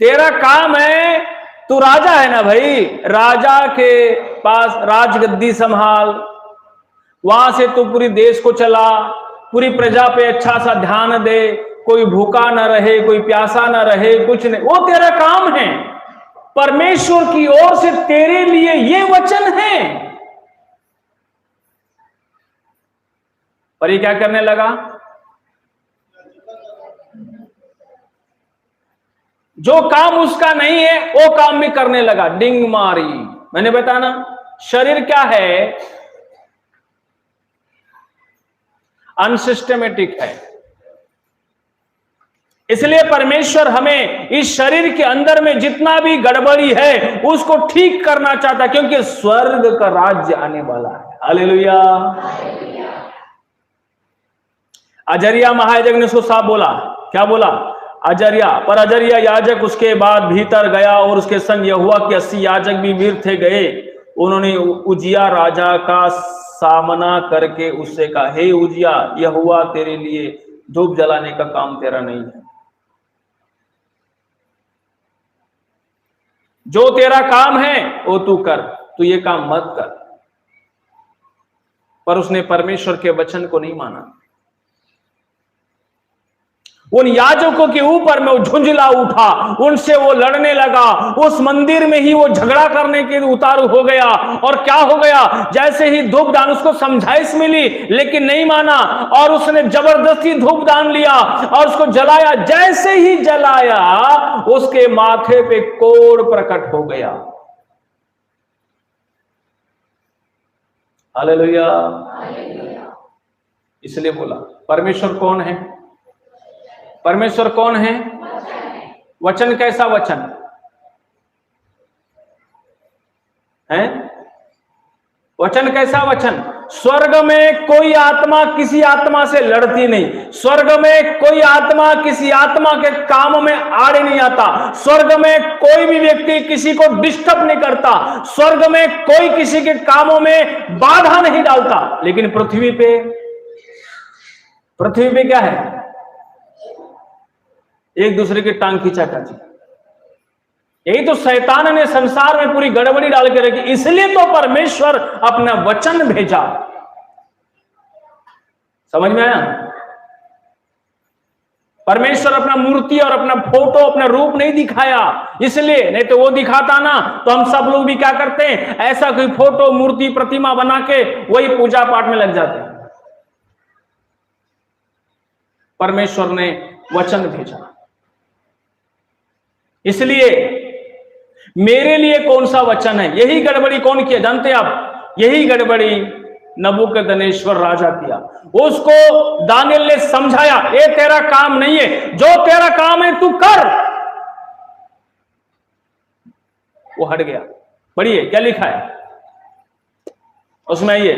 Speaker 1: तेरा काम है, तू राजा है ना भाई, राजा के पास राजगद्दी संभाल, वहां से तू पूरी देश को चला, पूरी प्रजा पे अच्छा सा ध्यान दे, कोई भूखा ना रहे, कोई प्यासा ना रहे, कुछ नहीं, वो तेरा काम है। परमेश्वर की ओर से तेरे लिए ये वचन है। पर ये क्या करने लगा? जो काम उसका नहीं है वो काम भी करने लगा, डिंग मारी। मैंने बताया ना, शरीर क्या है? अनसिस्टमेटिक है। इसलिए परमेश्वर हमें इस शरीर के अंदर में जितना भी गड़बड़ी है उसको ठीक करना चाहता है, क्योंकि स्वर्ग का राज्य आने वाला है। हालेलुया। अजरिया महायाजक ने उसको साफ बोला, क्या बोला? अजरिया, पर अजरिया याजक उसके बाद भीतर गया और उसके संग यहोवा के 80 याजक भी वीर थे गए। उन्होंने उजिया राजा का सामना करके उससे कहा, हे उजिया, यहोवा तेरे लिए धूप जलाने का काम तेरा नहीं है, जो तेरा काम है वो तू कर, तू ये काम मत कर। पर उसने परमेश्वर के वचन को नहीं माना। उन याजकों के ऊपर में वो झुंझला उठा, उनसे वो लड़ने लगा, उस मंदिर में ही वो झगड़ा करने के उतारू हो गया। और क्या हो गया? जैसे ही धूप दान, उसको समझाइश मिली लेकिन नहीं माना, और उसने जबरदस्ती धूप दान लिया और उसको जलाया। जैसे ही जलाया उसके माथे पे कोढ़ प्रकट हो गया। हालेलुया। इसलिए बोला, परमेश्वर कौन है? परमेश्वर कौन है? वचन कैसा वचन है? वचन कैसा वचन? स्वर्ग में कोई आत्मा किसी आत्मा से लड़ती नहीं, स्वर्ग में कोई आत्मा किसी आत्मा के काम में आड़े नहीं आता, स्वर्ग में कोई भी व्यक्ति किसी को डिस्टर्ब नहीं करता, स्वर्ग में कोई किसी के कामों में बाधा नहीं डालता। लेकिन पृथ्वी पे क्या है? एक दूसरे की टांग खींचाखींची। यही तो शैतान ने संसार में पूरी गड़बड़ी डाल के रखी। इसलिए तो परमेश्वर अपना वचन भेजा। समझ में आया? परमेश्वर अपना मूर्ति और अपना फोटो, अपना रूप नहीं दिखाया इसलिए, नहीं तो वो दिखाता ना तो हम सब लोग भी क्या करते हैं, ऐसा कोई फोटो, मूर्ति, प्रतिमा बना के वही पूजा पाठ में लग जाते हैं। परमेश्वर ने वचन भेजा। इसलिए मेरे लिए कौन सा वचन है? यही गड़बड़ी कौन किया जानते हैं आप? यही गड़बड़ी नबूकदनेस्वर राजा किया। उसको दानियेल ने समझाया, ये तेरा काम नहीं है, जो तेरा काम है तू कर। वो हट गया। पढ़िए क्या लिखा है उसमें, ये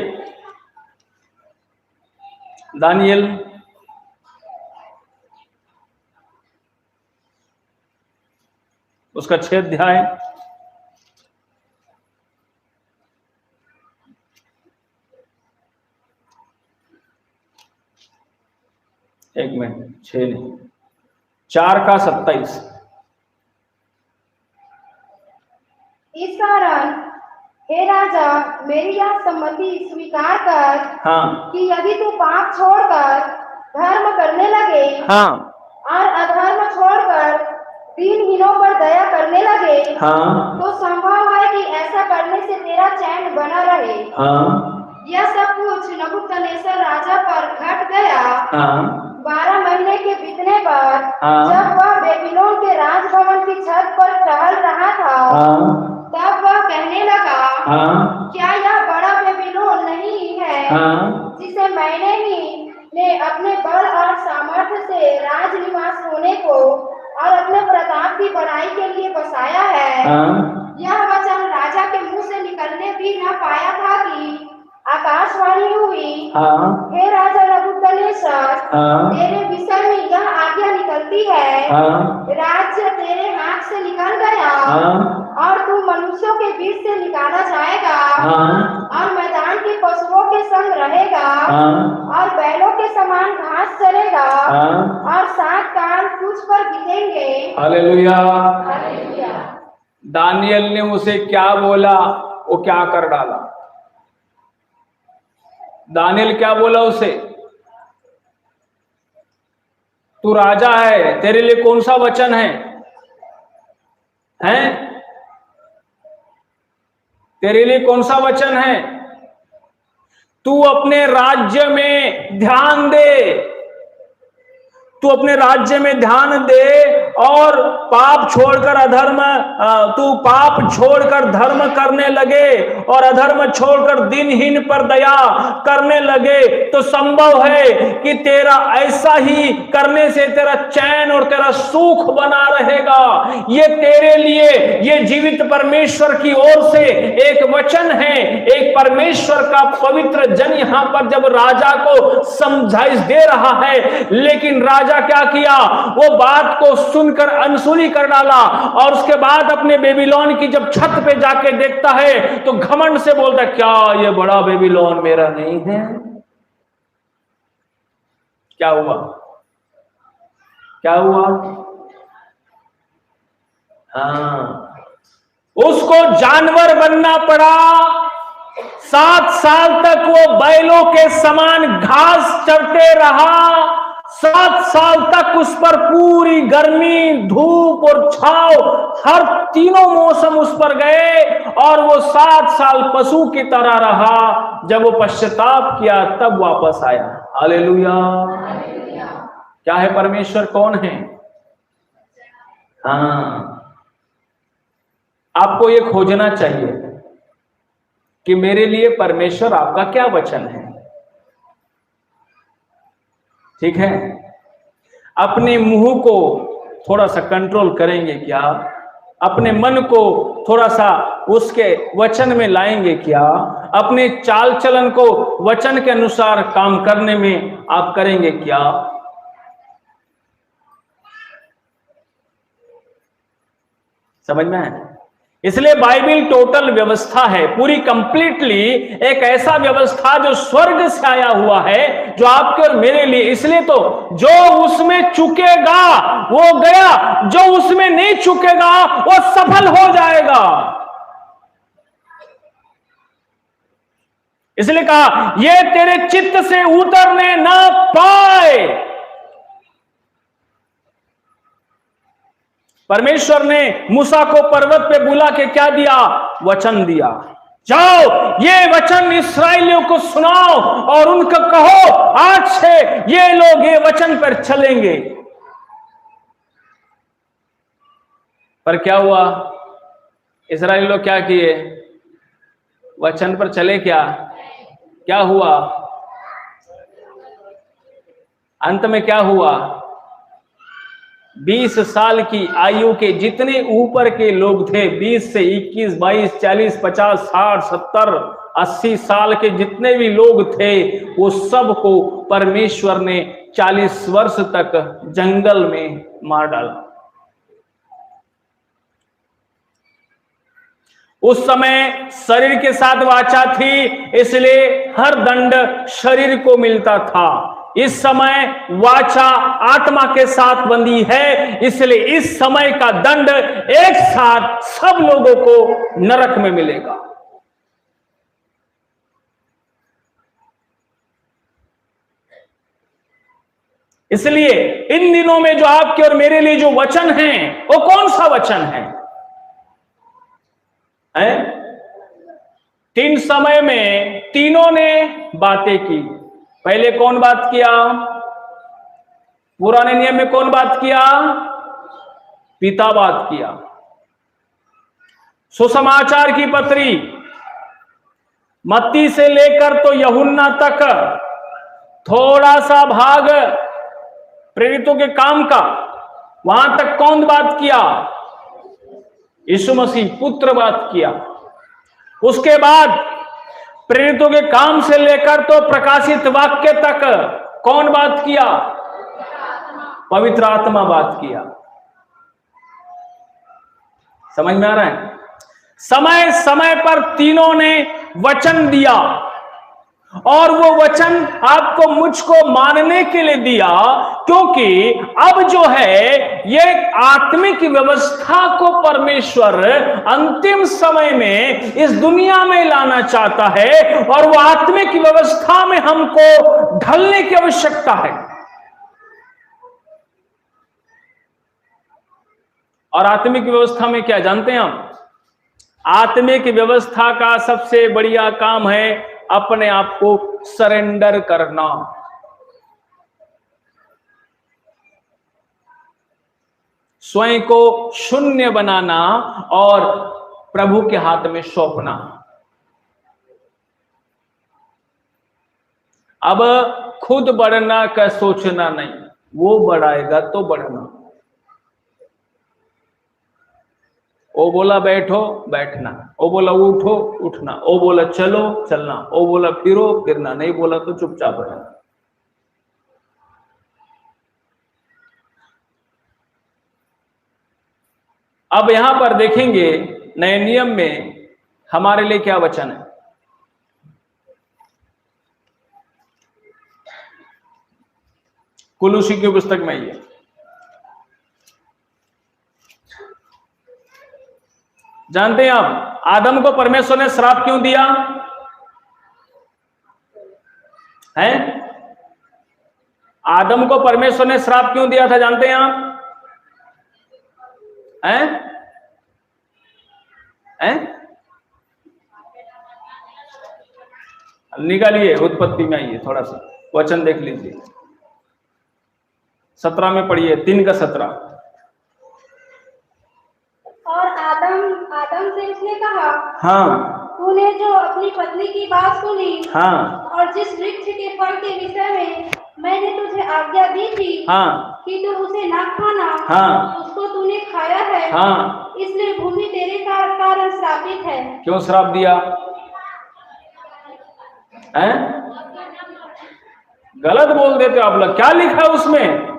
Speaker 1: दानियेल उसका 6 अध्याय, एक मिनट, 6 नहीं, 4 का 27।
Speaker 2: इस कारण हे राजा, मेरी यह सम्मति स्वीकार कर,
Speaker 1: हाँ, कि
Speaker 2: यदि तू पाप छोड़कर धर्म करने लगे,
Speaker 1: हाँ,
Speaker 2: और अधर्म छोड़कर दीनहीनों पर दया करने लगे,
Speaker 1: हाँ,
Speaker 2: तो संभव है कि ऐसा करने से तेरा चैन बना रहे।
Speaker 1: हाँ,
Speaker 2: यह सब कुछ नबूकदनेस्सर राजा पर घट गया।
Speaker 1: हाँ,
Speaker 2: 12 महीने के बीतने पर,
Speaker 1: हाँ,
Speaker 2: जब वह बेबीलोन के राजभवन की छत पर टहल रहा था,
Speaker 1: हाँ,
Speaker 2: तब वह कहने लगा,
Speaker 1: हाँ,
Speaker 2: क्या यह बड़ा बेबीलोन नहीं है,
Speaker 1: हाँ,
Speaker 2: जिसे मैंने ही ने अपने बल और सामर्थ्य से राज निवास होने को और अपने प्रताप की बड़ाई के लिए बसाया है।
Speaker 1: हाँ,
Speaker 2: यह वचन राजा के मुंह से निकलने भी न पाया था कि आकाशवाणी हुई,
Speaker 1: हाँ,
Speaker 2: हे राजा नबूकदनेस्सर,
Speaker 1: हाँ,
Speaker 2: तेरे विषय में यह आज्ञा निकलती है,
Speaker 1: हाँ,
Speaker 2: राज्य तेरे हाथ से निकल गया,
Speaker 1: हाँ, और
Speaker 2: तू मनुष्यों के बीच से निकाला जाएगा,
Speaker 1: हाँ,
Speaker 2: और मैदान के पशुओं के संग रहेगा,
Speaker 1: हाँ,
Speaker 2: और बैलों के समान घास चरेगा,
Speaker 1: हाँ,
Speaker 2: और 7 कान तुझ पर गिरेंगे।
Speaker 1: हालेलुया।
Speaker 2: हालेलुया।
Speaker 1: दानियेल ने उसे क्या बोला, वो क्या कर डाला। दानियेल क्या बोला उसे? तू राजा है, तेरे लिए कौन सा वचन है? हैं? तेरे लिए कौन सा वचन है? तू अपने राज्य में ध्यान दे, तू अपने राज्य में ध्यान दे और पाप छोड़कर अधर्म, तू पाप छोड़कर धर्म करने लगे और अधर्म छोड़कर दिनहीन पर दया करने लगे तो संभव है कि तेरा ऐसा ही करने से तेरा चैन और तेरा सुख बना रहेगा। ये तेरे लिए, ये जीवित परमेश्वर की ओर से एक वचन है। एक परमेश्वर का पवित्र जन यहां पर जब राजा को समझाइश दे रहा है, लेकिन राजा क्या किया? वो बात को सुनकर अनसुनी कर डाला और उसके बाद अपने बेबीलोन की जब छत पे जाके देखता है तो घमंड से बोलता है, क्या ये बड़ा बेबीलोन मेरा नहीं है? क्या हुआ? क्या हुआ? हाँ, उसको जानवर बनना पड़ा। 7 साल तक वो बैलों के समान घास चरते रहा। 7 साल तक उस पर पूरी गर्मी, धूप और छाव, हर तीनों मौसम उस पर गए और वो 7 साल पशु की तरह रहा। जब वो पश्चाताप किया तब वापस आया। हालेलुया। क्या है? परमेश्वर कौन है? हाँ, आपको ये खोजना चाहिए कि मेरे लिए परमेश्वर आपका क्या वचन है। ठीक है, अपने मुंह को थोड़ा सा कंट्रोल करेंगे क्या? अपने मन को थोड़ा सा उसके वचन में लाएंगे क्या? अपने चाल चलन को वचन के अनुसार काम करने में आप करेंगे क्या? समझ में आए? इसलिए बाइबल टोटल व्यवस्था है, पूरी कंप्लीटली एक ऐसा व्यवस्था जो स्वर्ग से आया हुआ है, जो आपके और मेरे लिए। इसलिए तो जो उसमें चुकेगा वो गया, जो उसमें नहीं चुकेगा वो सफल हो जाएगा। इसलिए कहा ये तेरे चित्त से उतरने ना पाए। परमेश्वर ने मूसा को पर्वत पे बुला के क्या दिया? वचन दिया। जाओ ये वचन इस्राएलियों को सुनाओ और उनको कहो आज से ये लोग ये वचन पर चलेंगे। पर क्या हुआ? इस्राएली लोग क्या किए? वचन पर चले क्या? क्या हुआ? अंत में क्या हुआ? 20 साल की आयु के जितने ऊपर के लोग थे, 20 से 21, 22, 40, 50, 60, 70, 80 साल के जितने भी लोग थे, वो सबको परमेश्वर ने 40 वर्ष तक जंगल में मार डाला। उस समय शरीर के साथ वाचा थी, इसलिए हर दंड शरीर को मिलता था। इस समय वाचा आत्मा के साथ बंधी है, इसलिए इस समय का दंड एक साथ सब लोगों को नरक में मिलेगा। इसलिए इन दिनों में जो आपके और मेरे लिए जो वचन है, वो कौन सा वचन है? 3 समय में तीनों ने बातें की। पहले कौन बात किया? पुराने नियम में कौन बात किया? पिता बात किया। सुसमाचार की पत्री मत्ती से लेकर तो यूहन्ना तक थोड़ा सा भाग प्रेरितों के काम का, वहां तक कौन बात किया? यीशु मसीह पुत्र बात किया। उसके बाद प्रेरितों के काम से लेकर तो प्रकाशित वाक्य तक कौन बात किया? पवित्र आत्मा बात किया। समझ में आ रहा है? समय समय पर तीनों ने वचन दिया और वो वचन आपको मुझको मानने के लिए दिया, क्योंकि अब जो है ये आत्मिक व्यवस्था को परमेश्वर अंतिम समय में इस दुनिया में लाना चाहता है और वो आत्मिक व्यवस्था में हमको ढलने की आवश्यकता है। और आत्मिक व्यवस्था में क्या जानते हैं आप? आत्मिक व्यवस्था का सबसे बढ़िया काम है अपने आप को सरेंडर करना। स्वयं को शून्य बनाना और प्रभु के हाथ में सौंपना। अब खुद बढ़ना का सोचना नहीं, वो बढ़ाएगा तो बढ़ना। वो बोला बैठो बैठना, वो बोला उठो उठना, वो बोला चलो चलना, वो बोला फिरो फिरना, नहीं बोला तो चुपचाप रहना। अब यहां पर देखेंगे नए नियम में हमारे लिए क्या वचन है। कुलूसी की पुस्तक में ये जानते हैं आप आदम को परमेश्वर ने श्राप क्यों दिया है? आदम को परमेश्वर ने श्राप क्यों दिया था जानते हैं आप? हैं? हैं? निकालिए, उत्पत्ति में आइए, थोड़ा सा वचन देख लीजिए, 17 में पढ़िए, 3 का 17।
Speaker 2: और आदम से उसने कहा,
Speaker 1: हाँ,
Speaker 2: तूने जो अपनी पत्नी की बात सुनी,
Speaker 1: हाँ,
Speaker 2: और जिस वृक्ष के फल के विषय में मैंने तुझे आज्ञा दी थी,
Speaker 1: हाँ,
Speaker 2: कि तू उसे ना खाना,
Speaker 1: हाँ,
Speaker 2: उसको तूने खाया है,
Speaker 1: हाँ,
Speaker 2: इसलिए भूमि तेरे कारण श्रापित है।
Speaker 1: क्यों श्राप दिया है? गलत बोल देते हो आप लोग, क्या लिखा है उसमें?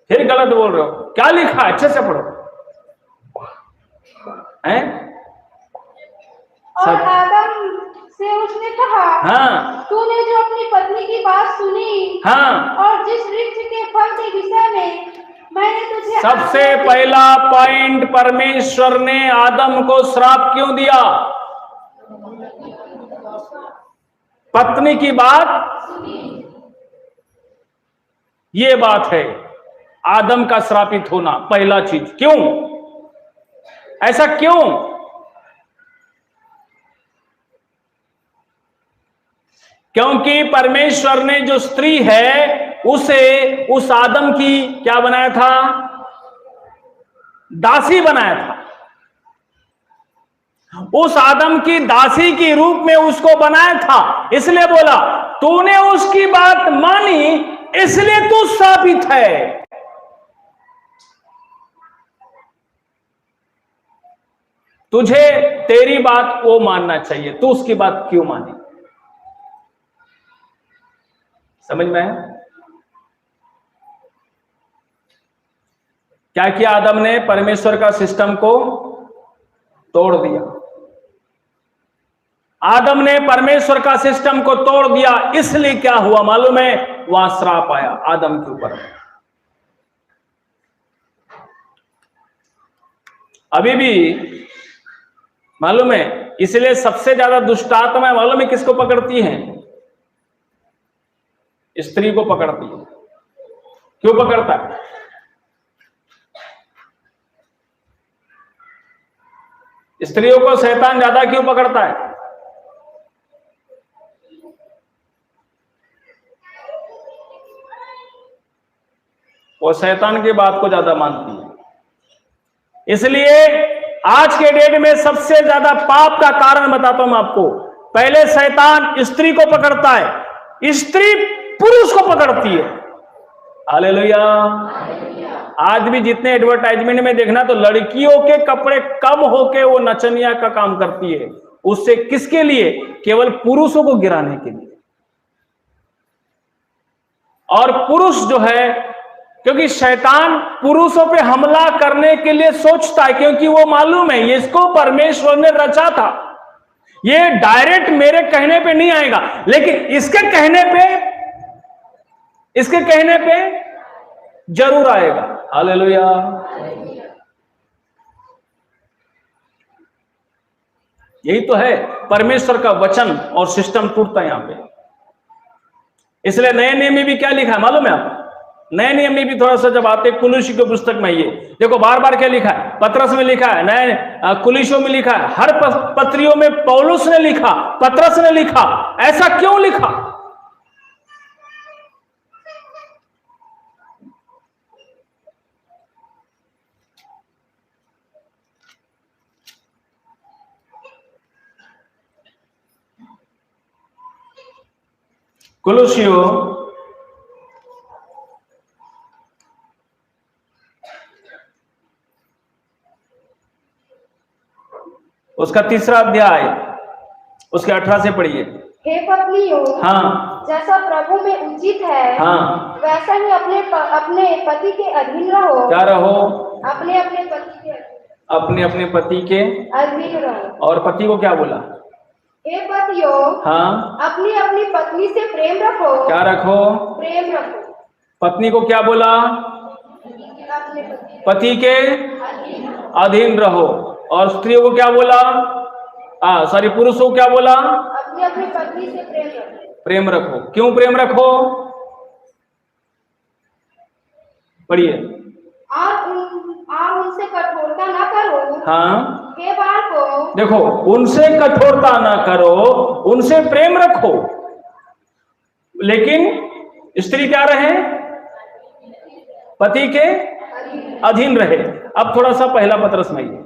Speaker 1: फिर गलत बोल रहे हो, क्या लिखा? अच्छे से पढ़ो हैं?
Speaker 2: और आदम से उसने कहा,
Speaker 1: हाँ,
Speaker 2: तूने जो अपनी पत्नी की बात सुनी,
Speaker 1: हाँ,
Speaker 2: और जिस वृक्ष के फल के विषय में मैंने तुझे
Speaker 1: सबसे पहला पॉइंट, परमेश्वर ने आदम को श्राप क्यों दिया? पत्नी की बात, ये बात है आदम का श्रापित होना, पहला चीज। क्यों ऐसा? क्यों? क्योंकि परमेश्वर ने जो स्त्री है उसे उस आदम की क्या बनाया था? दासी बनाया था। उस आदम की दासी के रूप में उसको बनाया था, इसलिए बोला तूने उसकी बात मानी इसलिए तू श्रापित है। तुझे तेरी बात वो मानना चाहिए, तू उसकी बात क्यों मानी? समझ में है? क्या किया आदम ने? परमेश्वर का सिस्टम को तोड़ दिया। आदम ने परमेश्वर का सिस्टम को तोड़ दिया, इसलिए क्या हुआ मालूम है? वहां श्राप आया आदम के ऊपर। अभी भी मालूम है, इसलिए सबसे ज्यादा दुष्ट आत्मा मालूम है किसको पकड़ती है? स्त्री को पकड़ती है। क्यों पकड़ता है? स्त्रियों को शैतान ज्यादा क्यों पकड़ता है? वो शैतान की बात को ज्यादा मानती है। इसलिए आज के डेट में सबसे ज्यादा पाप का कारण बताता हूं मैं आपको। पहले शैतान स्त्री को पकड़ता है, स्त्री पुरुष को पकड़ती है। हालेलुया। आज भी जितने एडवर्टाइजमेंट में देखना तो लड़कियों के कपड़े कम होके वो नचनिया का काम करती है। उससे किसके लिए? केवल पुरुषों को गिराने के लिए। और पुरुष जो है, क्योंकि शैतान पुरुषों पे हमला करने के लिए सोचता है, क्योंकि वो मालूम है इसको परमेश्वर ने रचा था, ये डायरेक्ट मेरे कहने पे नहीं आएगा, लेकिन इसके कहने पे जरूर आएगा। हालेलुया। यही तो है, परमेश्वर का वचन और सिस्टम टूटता है यहां पे। इसलिए नए नियम में भी क्या लिखा है मालूम है आप? नए नियम में भी थोड़ा सा जब आते कुलुस्सियों की पुस्तक में, ये देखो बार बार क्या लिखा है, पत्रस में लिखा है, नए कुलुस्सियों में लिखा है, हर पत्रियों में पौलुस ने लिखा, पत्रस ने लिखा। ऐसा क्यों लिखा? कुलुस्सियों उसका 3रा अध्याय उसके 18 से पढ़िए।
Speaker 2: हे पत्नियों,
Speaker 1: हाँ,
Speaker 2: जैसा प्रभु में उचित है,
Speaker 1: हाँ,
Speaker 2: वैसा ही अपने पति के अधीन रहो।
Speaker 1: क्या रहो?
Speaker 2: अपने अपने पति के
Speaker 1: अपने पति के
Speaker 2: अधीन रहो।
Speaker 1: और पति को क्या बोला?
Speaker 2: हे पतियों,
Speaker 1: हाँ,
Speaker 2: अपनी अपनी पत्नी से प्रेम रखो।
Speaker 1: क्या रखो?
Speaker 2: प्रेम रखो।
Speaker 1: पत्नी को क्या बोला?
Speaker 2: अपने
Speaker 1: पति के अधीन रहो। और स्त्रियों को क्या बोला? सॉरी, पुरुषों को क्या बोला?
Speaker 2: अपनी अपनी पत्नी से प्रेम रखो।
Speaker 1: प्रेम रखो। क्यों प्रेम रखो? पढ़िए।
Speaker 2: और उनसे कठोरता ना करो।
Speaker 1: हाँ,
Speaker 2: हे बालको,
Speaker 1: देखो, उनसे कठोरता ना करो, उनसे प्रेम रखो, लेकिन स्त्री क्या रहे? पति के अधीन रहे। अब थोड़ा सा पहला पत्रस में आइए,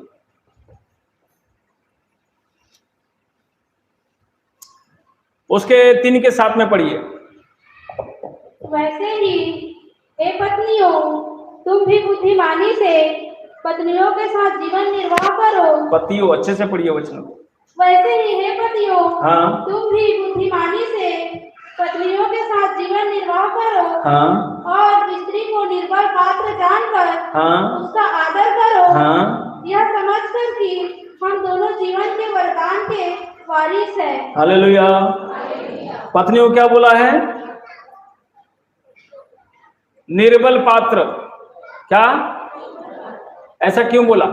Speaker 1: उसके 3 के 7 में पढ़िए।
Speaker 2: वैसे ही हे पत्नियों, तुम भी बुद्धिमानी से पत्नियों के साथ जीवन निर्वाह करो।
Speaker 1: पतियों, अच्छे से पढ़िए वचन को।
Speaker 2: वैसे ही हे पतियों,
Speaker 1: हाँ,
Speaker 2: तुम भी बुद्धिमानी से पत्नियों के साथ जीवन निर्वाह करो।
Speaker 1: हाँ,
Speaker 2: और स्त्री को निर्बल पात्र जानकर
Speaker 1: हाँ,
Speaker 2: उसका आदर करो।
Speaker 1: हाँ,
Speaker 2: यह समझकर कि हम दोनों जीवन के वरदान के वारिस हैं।
Speaker 1: हालेलुया। पत्नियों को क्या बोला है? निर्बल पात्र। क्या? ऐसा क्यों बोला?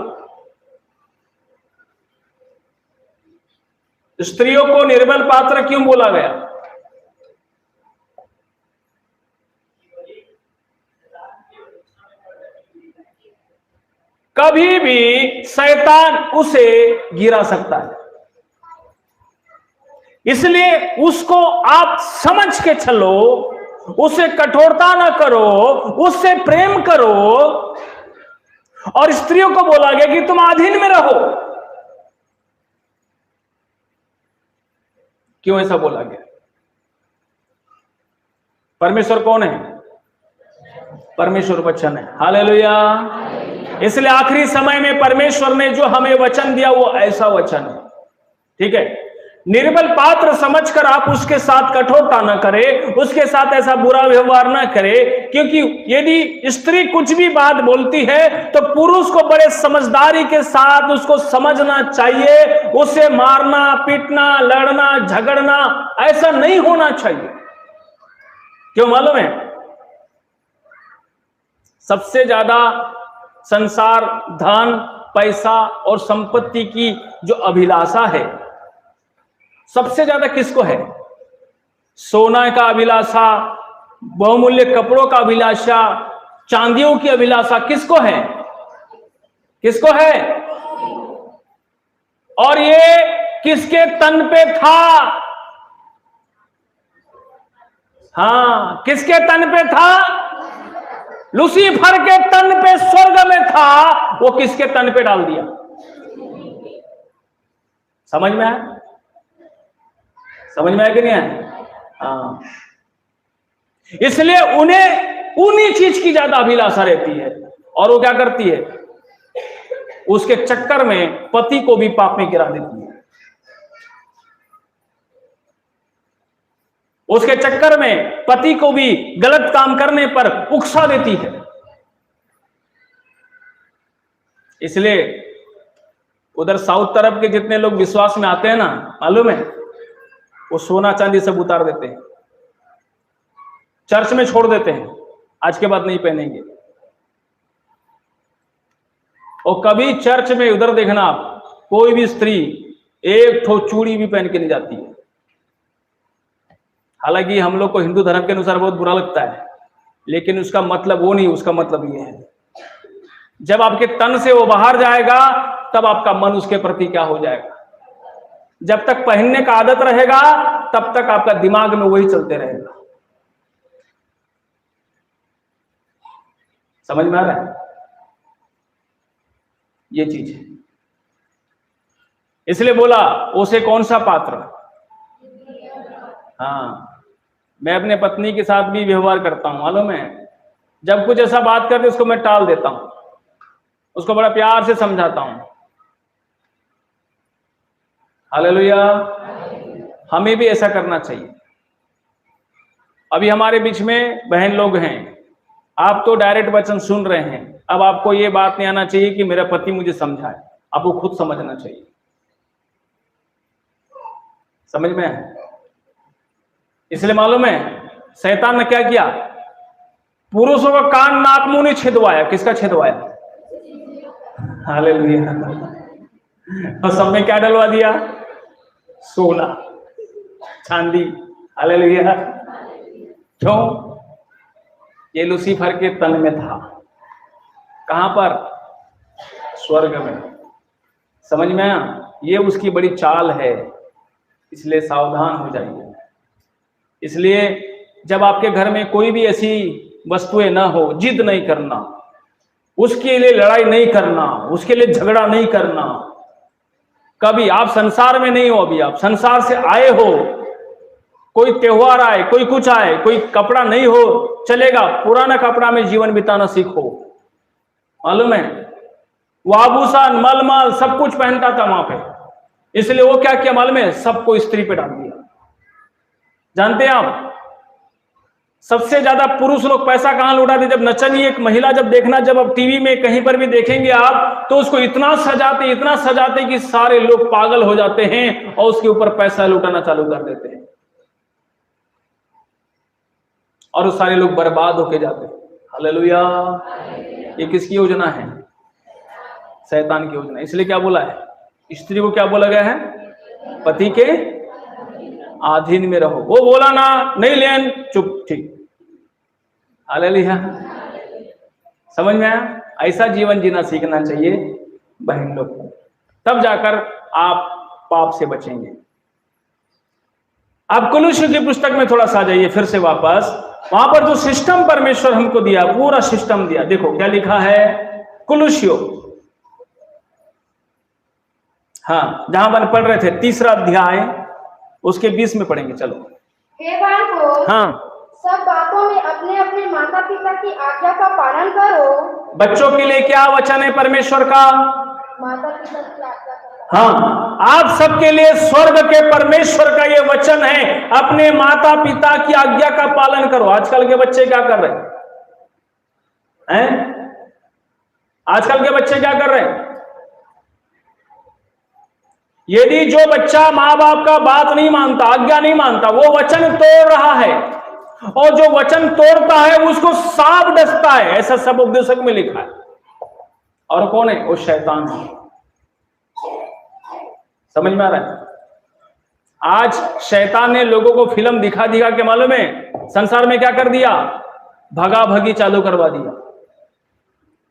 Speaker 1: स्त्रियों को निर्बल पात्र क्यों बोला गया? कभी भी शैतान उसे गिरा सकता है, इसलिए उसको आप समझ के चलो, उसे कठोरता ना करो, उससे प्रेम करो। और स्त्रियों को बोला गया कि तुम अधीन में रहो। क्यों ऐसा बोला गया? परमेश्वर कौन है? परमेश्वर वचन है। हालेलुया। इसलिए आखिरी समय में परमेश्वर ने जो हमें वचन दिया वो ऐसा वचन है, ठीक है। निर्बल पात्र समझकर आप उसके साथ कठोरता न करें, उसके साथ ऐसा बुरा व्यवहार न करें, क्योंकि यदि स्त्री कुछ भी बात बोलती है तो पुरुष को बड़े समझदारी के साथ उसको समझना चाहिए। उसे मारना, पीटना, लड़ना, झगड़ना ऐसा नहीं होना चाहिए। क्यों मालूम है? सबसे ज्यादा संसार, धन, पैसा और संपत्ति की जो अभिलाषा है, सबसे ज्यादा किसको है? सोना का अभिलाषा, बहुमूल्य कपड़ों का अभिलाषा, चांदियों की अभिलाषा किसको है? किसको है? और ये किसके तन पे था? हाँ, किसके तन पे था? लूसीफर के तन पे स्वर्ग में था। वो किसके तन पे डाल दिया? समझ में आया? समझ में आया कि नहीं आया? हाँ, इसलिए उन्हें उन्हीं चीज की ज्यादा अभिलाषा रहती है। और वो क्या करती है? उसके चक्कर में पति को भी पाप में गिरा देती है। उसके चक्कर में पति को भी गलत काम करने पर उकसा देती है। इसलिए उधर साउथ तरफ के जितने लोग विश्वास में आते हैं ना, मालूम है, वो सोना चांदी सब उतार देते हैं, चर्च में छोड़ देते हैं, आज के बाद नहीं पहनेंगे। और कभी चर्च में उधर देखना आप, कोई भी स्त्री एक ठो चूड़ी भी पहन के नहीं जाती है। हालांकि हम लोग को हिंदू धर्म के अनुसार बहुत बुरा लगता है, लेकिन उसका मतलब वो नहीं, उसका मतलब ये है, जब आपके तन से वो बाहर जाएगा तब आपका मन उसके प्रति क्या हो जाएगा। जब तक पहनने का आदत रहेगा तब तक आपका दिमाग में वही चलते रहेगा। समझ में आ रहा है ये चीज है। इसलिए बोला उसे कौन सा पात्र। हाँ, मैं अपने पत्नी के साथ भी व्यवहार करता हूं, मालूम है, जब कुछ ऐसा बात करते उसको मैं टाल देता हूं, उसको बड़ा प्यार से समझाता हूं। हालेलुया। हमें भी ऐसा करना चाहिए। अभी हमारे बीच में बहन लोग हैं, आप तो डायरेक्ट वचन सुन रहे हैं, अब आपको ये बात नहीं आना चाहिए कि मेरा पति मुझे समझाए, आपको खुद समझना चाहिए। समझ में है? इसलिए मालूम है शैतान ने क्या किया, पुरुषों का कान नाक मुंह नहीं छेदवाया, किसका छेदवाया? हालेलुया। और सब में क्या डलवा दिया? सोना चांदी। हालेलुया। क्यों? ये लूसीफर के तन में था। कहां पर? स्वर्ग में। समझ में आया? ये उसकी बड़ी चाल है, इसलिए सावधान हो जाइए। इसलिए जब आपके घर में कोई भी ऐसी वस्तुएं ना हो, जिद नहीं करना, उसके लिए लड़ाई नहीं करना, उसके लिए झगड़ा नहीं करना। कभी आप संसार में नहीं हो, अभी आप संसार से आए हो, कोई त्योहार आए, कोई कुछ आए, कोई कपड़ा नहीं हो चलेगा, पुराना कपड़ा में जीवन बिताना सीखो। मालूम है वो आभूषण मलमल सब कुछ पहनता था वहां पे, इसलिए वो क्या किया मालूम है, सबको स्त्री पे डाल दिया। जानते हैं आप सबसे ज्यादा पुरुष लोग पैसा कहां लुटाते? जब नचनी एक महिला जब देखना, जब अब टीवी में कहीं पर भी देखेंगे आप, तो उसको इतना सजाते कि सारे लोग पागल हो जाते हैं और उसके ऊपर पैसा लुटाना चालू कर देते हैं, और सारे लोग बर्बाद होके जाते हैं। हालेलुया। ये किसकी योजना है? शैतान की योजना। इसलिए क्या बोला है, स्त्री को क्या बोला गया है? पति के अधीन में रहो। वो बोला ना, नहीं लेन, चुप, ठीक। हालेलुया। समझ में आया? ऐसा जीवन जीना सीखना चाहिए बहन लोग को, तब जाकर आप पाप से बचेंगे। आप कुलुस्सियों की पुस्तक में थोड़ा सा जाइए फिर से वापस, वहां पर जो सिस्टम परमेश्वर हमको दिया, पूरा सिस्टम दिया। देखो क्या लिखा है कुलुस्सियों, हाँ, जहां पर पढ़ रहे थे 3 अध्याय उसके 20 में पढ़ेंगे। चलो।
Speaker 2: हे बालकों, हाँ, सब बातों में अपने अपने माता पिता की आज्ञा का पालन करो। बच्चों के लिए क्या वचन है परमेश्वर का? माता पिता की आज्ञा का। हाँ, आप सबके लिए स्वर्ग के परमेश्वर का ये वचन है, अपने माता पिता की आज्ञा का पालन करो। आजकल के बच्चे क्या कर रहे हैं? आजकल के बच्चे क्या कर रहे हैं? यदि जो बच्चा माँ बाप का बात नहीं मानता, आज्ञा नहीं मानता, वो वचन तोड़ रहा है, और जो वचन तोड़ता है उसको सांप डसता है, ऐसा सब उपदेशक में लिखा है। और कौन है? वो शैतान है। समझ में आ रहा है? आज शैतान ने लोगों को फिल्म दिखा के मालूम है संसार में क्या कर दिया? भगा भगी चालू करवा दिया।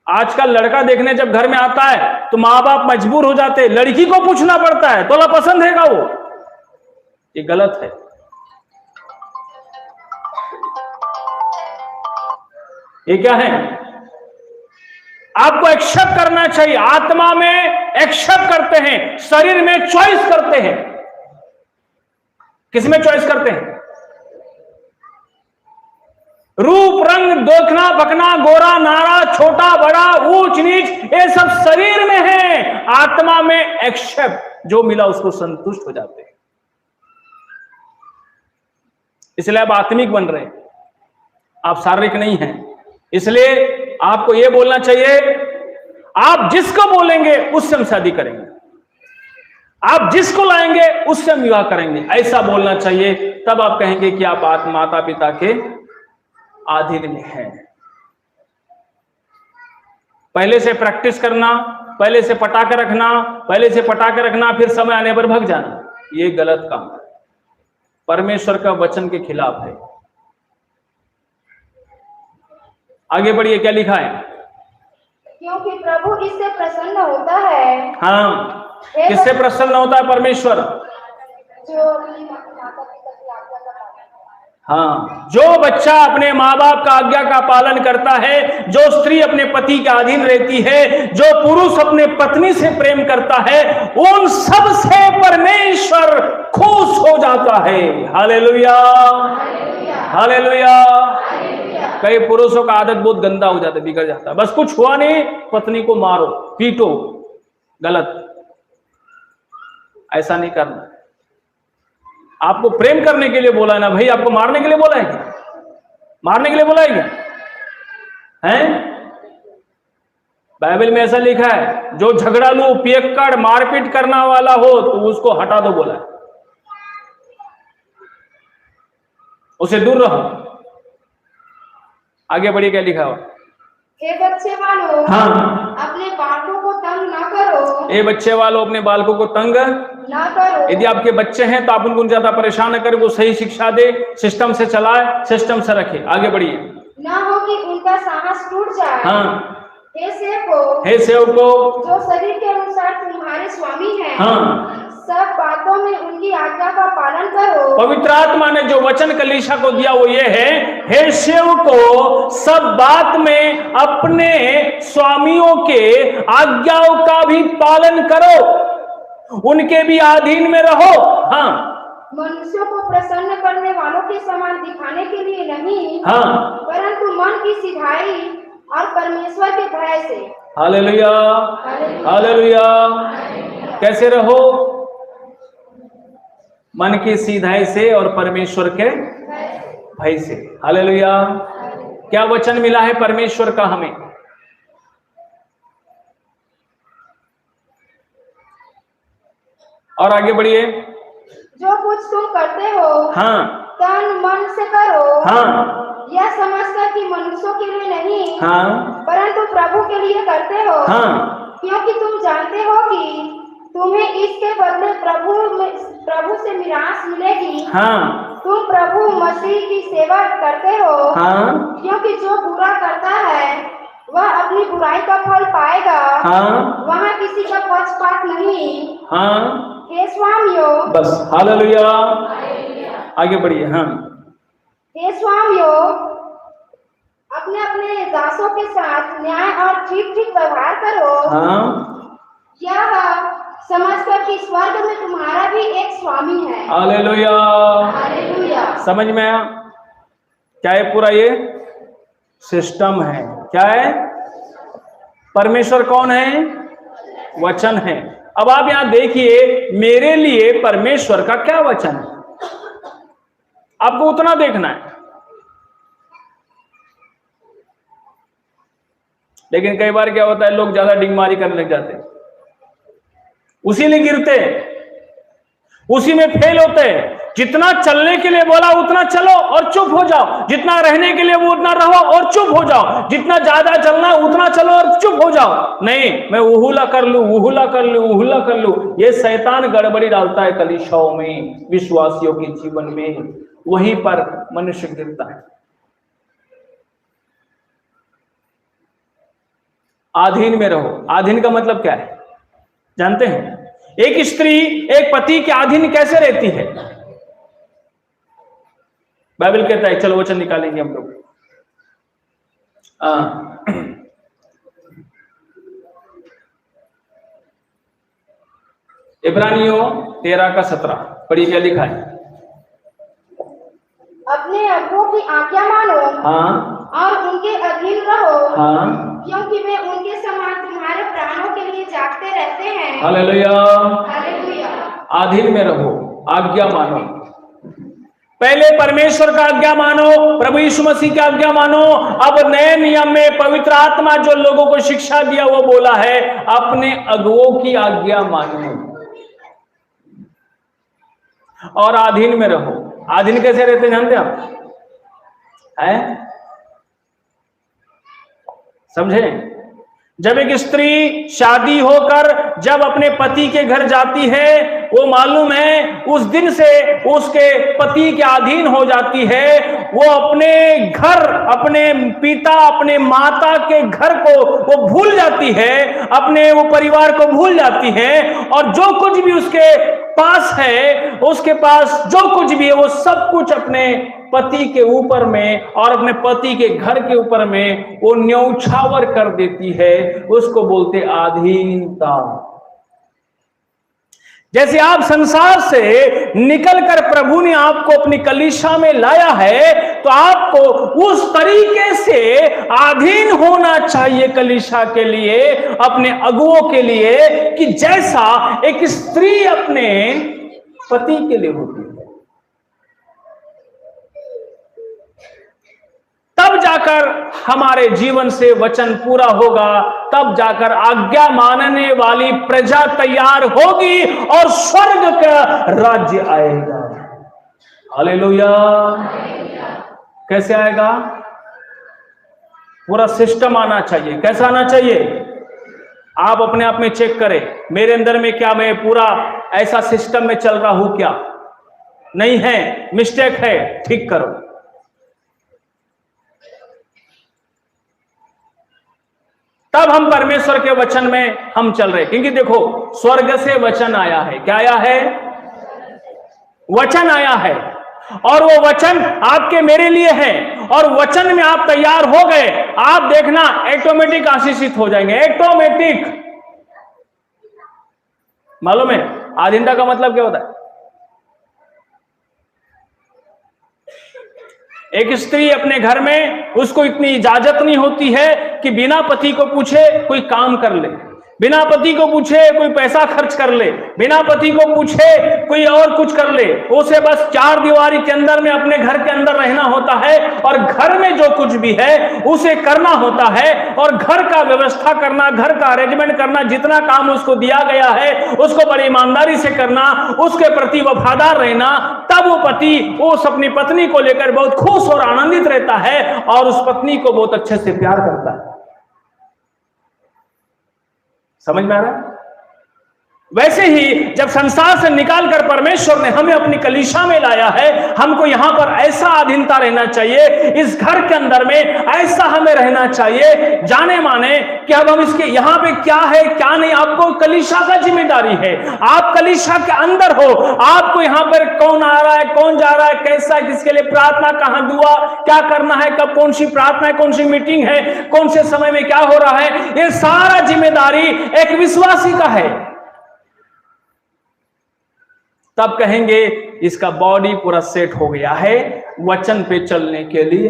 Speaker 2: आजकल लड़का देखने जब घर में आता है तो माँ बाप मजबूर हो जाते हैं, लड़की को पूछना पड़ता है तोला पसंद है का? वो ये गलत है। ये क्या है? आपको एक्सेप्ट करना चाहिए। आत्मा में एक्सेप्ट करते हैं, शरीर में चॉइस करते हैं। किसमें चॉइस करते हैं? रूप रंग देखना बकना, गोरा नारा, छोटा बड़ा, ऊंच नीच, ये सब शरीर में है। आत्मा में एक्सेप्ट, जो मिला उसको संतुष्ट हो जाते हैं। इसलिए आप आत्मिक बन रहे हैं, आप शारीरिक नहीं हैं। इसलिए आपको यह बोलना चाहिए, आप जिसको बोलेंगे उससे हम शादी करेंगे, आप जिसको लाएंगे उससे हम विवाह करेंगे, ऐसा बोलना चाहिए। तब आप कहेंगे कि आप माता पिता के अधीन में हैं। पहले से प्रैक्टिस करना, पहले से पटा के रखना, फिर समय आने पर भग जाना, ये गलत काम है।
Speaker 1: परमेश्वर का वचन के खिलाफ है। आगे बढ़िए, क्या लिखा है?
Speaker 2: क्योंकि प्रभु इससे प्रसन्न होता है।
Speaker 1: हाँ, किससे प्रसन्न होता है परमेश्वर?
Speaker 2: जो
Speaker 1: हाँ, जो बच्चा अपने माँ बाप का आज्ञा का पालन करता है, जो स्त्री अपने पति के अधीन रहती है, जो पुरुष अपने पत्नी से प्रेम करता है, उन सब से परमेश्वर खुश हो जाता है। Hallelujah, hallelujah. कई पुरुषों का आदत बहुत गंदा हो जाता है, बिगड़ जाता है। बस कुछ हुआ नहीं, पत्नी को मारो पीटो, गलत। ऐसा नहीं करना। आपको प्रेम करने के लिए बोला है ना भाई, आपको मारने के लिए बोला है क्या? मारने के लिए बोला है क्या? हैं? बाइबल में ऐसा लिखा है, जो झगड़ालू, पियक्कड़, मारपीट करना वाला हो तो उसको हटा दो बोला है, उसे दूर रहो। आगे बढ़िए, क्या लिखा हुआ?
Speaker 2: हे बच्चे वालों,
Speaker 1: हाँ,
Speaker 2: अपने बालकों को तंग ना करो।
Speaker 1: ए बच्चे वालों, अपने बालकों को तंग
Speaker 2: ना करो।
Speaker 1: यदि आपके बच्चे हैं तो आप उनको ज्यादा परेशान न करें, वो सही शिक्षा दे, सिस्टम से चलाए, सिस्टम से रखे। आगे बढ़िए।
Speaker 2: ना हो कि उनका साहस टूट जाए।
Speaker 1: हाँ,
Speaker 2: हे सेवको,
Speaker 1: हे सेवको,
Speaker 2: जो शरीर के अनुसार तुम्हारे स्वामी हैं,
Speaker 1: हाँ,
Speaker 2: सब बातों में उनकी आज्ञा का पालन करो।
Speaker 1: पवित्र आत्मा ने जो वचन कलीसिया को दिया वो ये है, हे सेवको, सब बात में अपने स्वामियों के आज्ञाओं का भी पालन करो, उनके भी अधीन में रहो। हाँ,
Speaker 2: मनुष्यों को प्रसन्न करने वालों के समान दिखाने के लिए नहीं,
Speaker 1: हाँ,
Speaker 2: परंतु मन की सिधाई और परमेश्वर के भय से।
Speaker 1: Hallelujah, hallelujah. कैसे रहो? मन की सीधाई से और परमेश्वर के भय से। हालेलुया। क्या वचन मिला है परमेश्वर का हमें? और आगे बढ़िए।
Speaker 2: जो कुछ तुम करते हो,
Speaker 1: हाँ,
Speaker 2: तन मन से करो,
Speaker 1: हाँ,
Speaker 2: यह समझकर कि मनुष्यों के लिए नहीं,
Speaker 1: हाँ,
Speaker 2: परंतु प्रभु के लिए करते हो।
Speaker 1: हाँ,
Speaker 2: क्योंकि तुम जानते हो कि तुम्हें इसके बदले प्रभु से मिरास मिलेगी।
Speaker 1: हाँ,
Speaker 2: तुम प्रभु मसीह की सेवा करते हो।
Speaker 1: हाँ,
Speaker 2: क्योंकि जो बुरा करता है वह अपनी बुराई का फल पाएगा।
Speaker 1: हाँ,
Speaker 2: वहाँ किसी का पक्षपात नहीं।
Speaker 1: हाँ,
Speaker 2: हे स्वामियों,
Speaker 1: बस। हालेलुया। आगे बढ़िए। हाँ,
Speaker 2: हे स्वामियों, अपने अपने दासों के साथ न्याय और ठीक ठीक व्यवहार करो।
Speaker 1: हाँ,
Speaker 2: यह समझकर कि स्वर्ग में तुम्हारा भी एक स्वामी है।
Speaker 1: हालेलुया।
Speaker 2: हालेलुया।
Speaker 1: समझ में आया? क्या है? पूरा ये सिस्टम है। क्या है? परमेश्वर कौन है? वचन है। अब आप यहां देखिए, मेरे लिए परमेश्वर का क्या वचन है, आपको उतना देखना है। लेकिन कई बार क्या होता है, लोग ज्यादा डिंगमारी करने लग जाते हैं, उसी में गिरते हैं, उसी में फेल होते हैं। जितना चलने के लिए बोला उतना चलो और चुप हो जाओ, जितना रहने के लिए वो उतना रहो और चुप हो जाओ, जितना ज्यादा चलना उतना चलो और चुप हो जाओ। नहीं, मैं उहुला कर लूं, उहुला कर लूं, उहुला कर लूं। ये शैतान गड़बड़ी डालता है कलीसियाओं में, विश्वासियों के जीवन में, वहीं पर मनुष्य गिरता है। अधीन में रहो। अधीन का मतलब क्या है जानते हैं? एक स्त्री एक पति के अधीन कैसे रहती है? बाइबल कहता है, चलो वचन निकालेंगे हम लोग। इब्रानियों 13:17 पढ़िए, क्या लिखा है?
Speaker 2: अपने अगुओं की आज्ञा मानो।
Speaker 1: हाँ,
Speaker 2: और उनके अधीन रहो।
Speaker 1: हाँ,
Speaker 2: क्योंकि वे उनके समान तुम्हारे प्राणों के लिए जागते रहते हैं।
Speaker 1: हालेलुया।
Speaker 2: हालेलुया।
Speaker 1: अधीन में रहो, आज्ञा मानो। पहले परमेश्वर का आज्ञा मानो, प्रभु यीशु मसीह की आज्ञा मानो। अब नए नियम में पवित्र आत्मा जो लोगों को शिक्षा दिया वो बोला है, अपने अगुओं की आज्ञा मानो और अधीन में रहो। अधीन कैसे रहते जानते आप? हैं? समझे? जब एक स्त्री शादी होकर जब अपने पति के घर जाती है वो मालूम है उस दिन से उसके पति के अधीन हो जाती है। वो अपने घर, अपने पिता, अपने माता के घर को वो भूल जाती है, अपने वो परिवार को भूल जाती है, और जो कुछ भी उसके पास है, उसके पास जो कुछ भी है, वो सब कुछ अपने पति के ऊपर में और अपने पति के घर के ऊपर में वो न्यौछावर कर देती है। उसको बोलते अधीनता। जैसे आप संसार से निकलकर प्रभु ने आपको अपनी कलीसिया में लाया है, तो आपको उस तरीके से अधीन होना चाहिए कलीसिया के लिए, अपने अगुओं के लिए, कि जैसा एक स्त्री अपने पति के लिए होती है। तब जाकर हमारे जीवन से वचन पूरा होगा, तब जाकर आज्ञा मानने वाली प्रजा तैयार होगी और स्वर्ग का राज्य आएगा। हालेलुया। कैसे आएगा? पूरा सिस्टम आना चाहिए। कैसा आना चाहिए? आप अपने आप में चेक करें, मेरे अंदर में क्या मैं पूरा ऐसा सिस्टम में चल रहा हूं क्या? नहीं है, मिस्टेक है, ठीक करो। तब हम परमेश्वर के वचन में हम चल रहे, क्योंकि देखो स्वर्ग से वचन आया है। क्या आया है? वचन आया है, और वो वचन आपके मेरे लिए है, और वचन में आप तैयार हो गए, आप देखना ऑटोमेटिक आशीषित हो जाएंगे। ऑटोमेटिक। मालूम है अधीनता का मतलब क्या होता है? एक स्त्री अपने घर में, उसको इतनी इजाजत नहीं होती है कि बिना पति को पूछे कोई काम कर ले, बिना पति को पूछे कोई पैसा खर्च कर ले, बिना पति को पूछे कोई और कुछ कर ले। उसे बस चार दीवारी के अंदर में अपने घर के अंदर रहना होता है, और घर में जो कुछ भी है उसे करना होता है, और घर का व्यवस्था करना, घर का अरेंजमेंट करना, जितना काम उसको दिया गया है उसको बड़ी ईमानदारी से करना, उसके प्रति वफादार रहना। तब वो पति उस अपनी पत्नी को लेकर बहुत खुश और आनंदित रहता है, और उस पत्नी को बहुत अच्छे से प्यार करता है। समझ में आ रहा है? वैसे ही जब संसार से निकालकर परमेश्वर ने हमें अपनी कलीसिया में लाया है, हमको यहां पर ऐसा अधीनता रहना चाहिए, इस घर के अंदर में ऐसा हमें रहना चाहिए, जाने माने कि अब हम इसके यहां पे क्या है क्या नहीं। आपको कलीसिया का जिम्मेदारी है, आप कलीसिया के अंदर हो, आपको यहां पर कौन आ रहा है, कौन जा रहा है, कैसा, किसके लिए प्रार्थना, कहां दुआ, क्या करना है, कब कौन सी प्रार्थना है, कौन सी मीटिंग है, कौन से समय में क्या हो रहा है, ये सारा जिम्मेदारी एक विश्वासी का है। तब कहेंगे इसका बॉडी पूरा सेट हो गया है वचन पे चलने के लिए।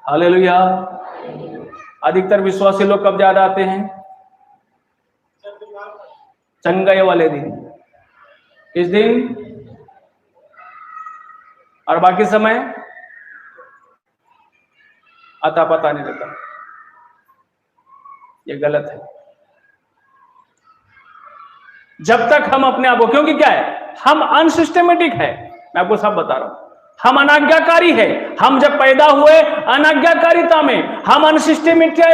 Speaker 1: हालेलुया। अधिकतर विश्वासी लोग कब ज्यादा आते हैं? चंगाई वाले दिन। किस दिन? और बाकी समय अता पता नहीं रहता। ये गलत है। जब तक हम अपने आप को, क्योंकि क्या है, हम अनसिस्टमेटिक है, मैं आपको सब बता रहा हूं, हम अनाज्ञाकारी है। हम जब पैदा हुए अनाज्ञाकारिता में, हम अनसिस्टमेटिक,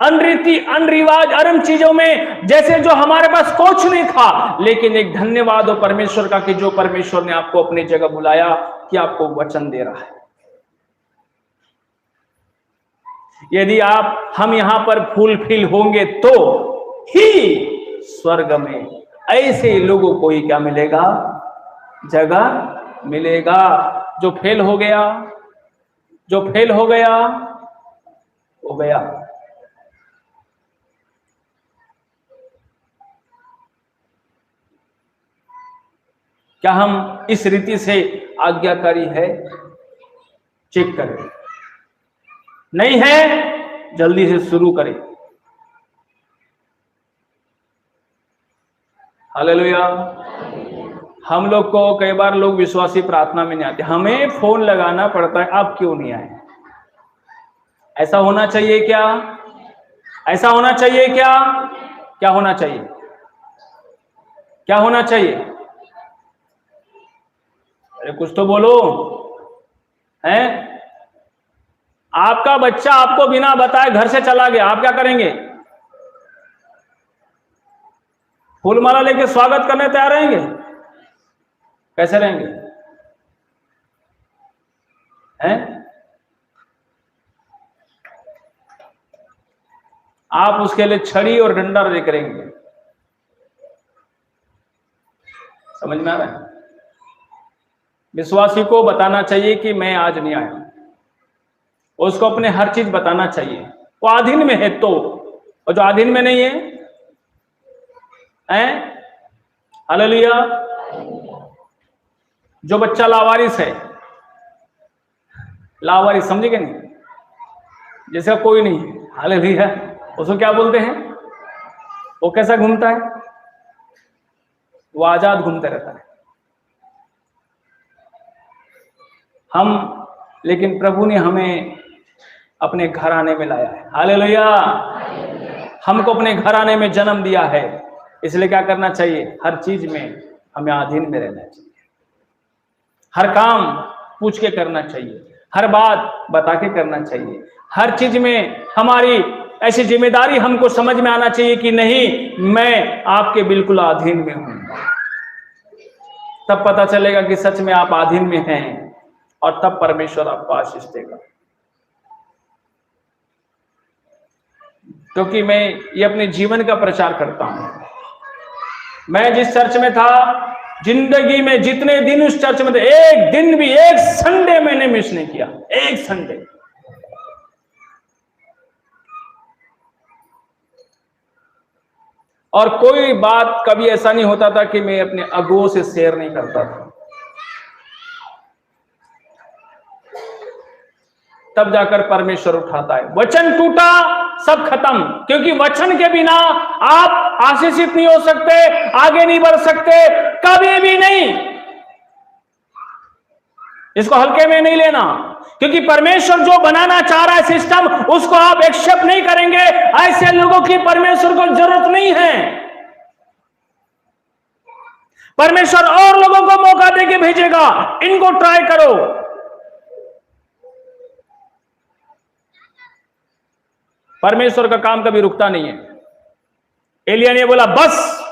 Speaker 1: अनरीति, अनरिवाज, अरम चीजों में, जैसे जो हमारे पास कुछ नहीं था। लेकिन एक धन्यवाद हो परमेश्वर का कि जो परमेश्वर ने आपको अपनी जगह बुलाया, कि आपको वचन दे रहा है। यदि हम यहां पर फुलफिल होंगे तो ही स्वर्ग में ऐसे लोगों को ही क्या मिलेगा? जगह मिलेगा। जो फेल हो गया, जो फेल हो गया, हो गया। क्या हम इस रीति से आज्ञाकारी है? चेक करें। नहीं है, जल्दी से शुरू करें। हालेलुया। हम लोग को कई बार लोग विश्वासी प्रार्थना में नहीं आते, हमें फोन लगाना पड़ता है, आप क्यों नहीं आए? ऐसा होना चाहिए क्या? ऐसा होना चाहिए क्या? क्या होना चाहिए? क्या होना चाहिए? अरे कुछ तो बोलो। हैं? आपका बच्चा आपको बिना बताए घर से चला गया, आप क्या करेंगे? फूल माला लेके स्वागत करने तैयार रहेंगे? कैसे रहेंगे? हैं? आप उसके लिए छड़ी और डंडा रेडी करेंगे। समझ में आ रहा है? विश्वासी को बताना चाहिए कि मैं आज नहीं आया, उसको अपने हर चीज बताना चाहिए। वो आधीन में है तो, और जो आधीन में नहीं है, हालेलुया। जो बच्चा लावारिस है, लावारिस समझेंगे नहीं, जैसे कोई नहीं है, हालेलुया, उसको क्या बोलते हैं? वो कैसा घूमता है? वो आजाद घूमता रहता है। लेकिन प्रभु ने हमें अपने घराने में लाया है, हालेलुया। हमको अपने घराने में जन्म दिया है, इसलिए क्या करना चाहिए? हर चीज में हमें अधीन में रहना चाहिए। हर काम पूछ के करना चाहिए, हर बात बता के करना चाहिए। हर चीज में हमारी ऐसी जिम्मेदारी हमको समझ में आना चाहिए कि नहीं, मैं आपके बिल्कुल अधीन में हूं। तब पता चलेगा कि सच में आप अधीन में हैं, और तब परमेश्वर आपको आशीष देगा। क्योंकि मैं ये अपने जीवन का प्रचार करता हूं। मैं जिस चर्च में था, जिंदगी में जितने दिन उस चर्च में थे, एक दिन भी, एक संडे मैंने मिस नहीं किया, एक संडे। और कोई बात कभी ऐसा नहीं होता था कि मैं अपने अगुओं से शेयर नहीं करता था। तब जाकर परमेश्वर उठाता है। वचन टूटा, सब खत्म, क्योंकि वचन के बिना आप आशीषित नहीं हो सकते, आगे नहीं बढ़ सकते, कभी भी नहीं। इसको हल्के में नहीं लेना, क्योंकि परमेश्वर जो बनाना चाह रहा है सिस्टम, उसको आप एक्सेप्ट नहीं करेंगे। ऐसे लोगों की परमेश्वर को जरूरत नहीं है। परमेश्वर और लोगों को मौका देके भेजेगा, इनको ट्राई करो। परमेश्वर का काम कभी रुकता नहीं है। एलिया ने बोला, बस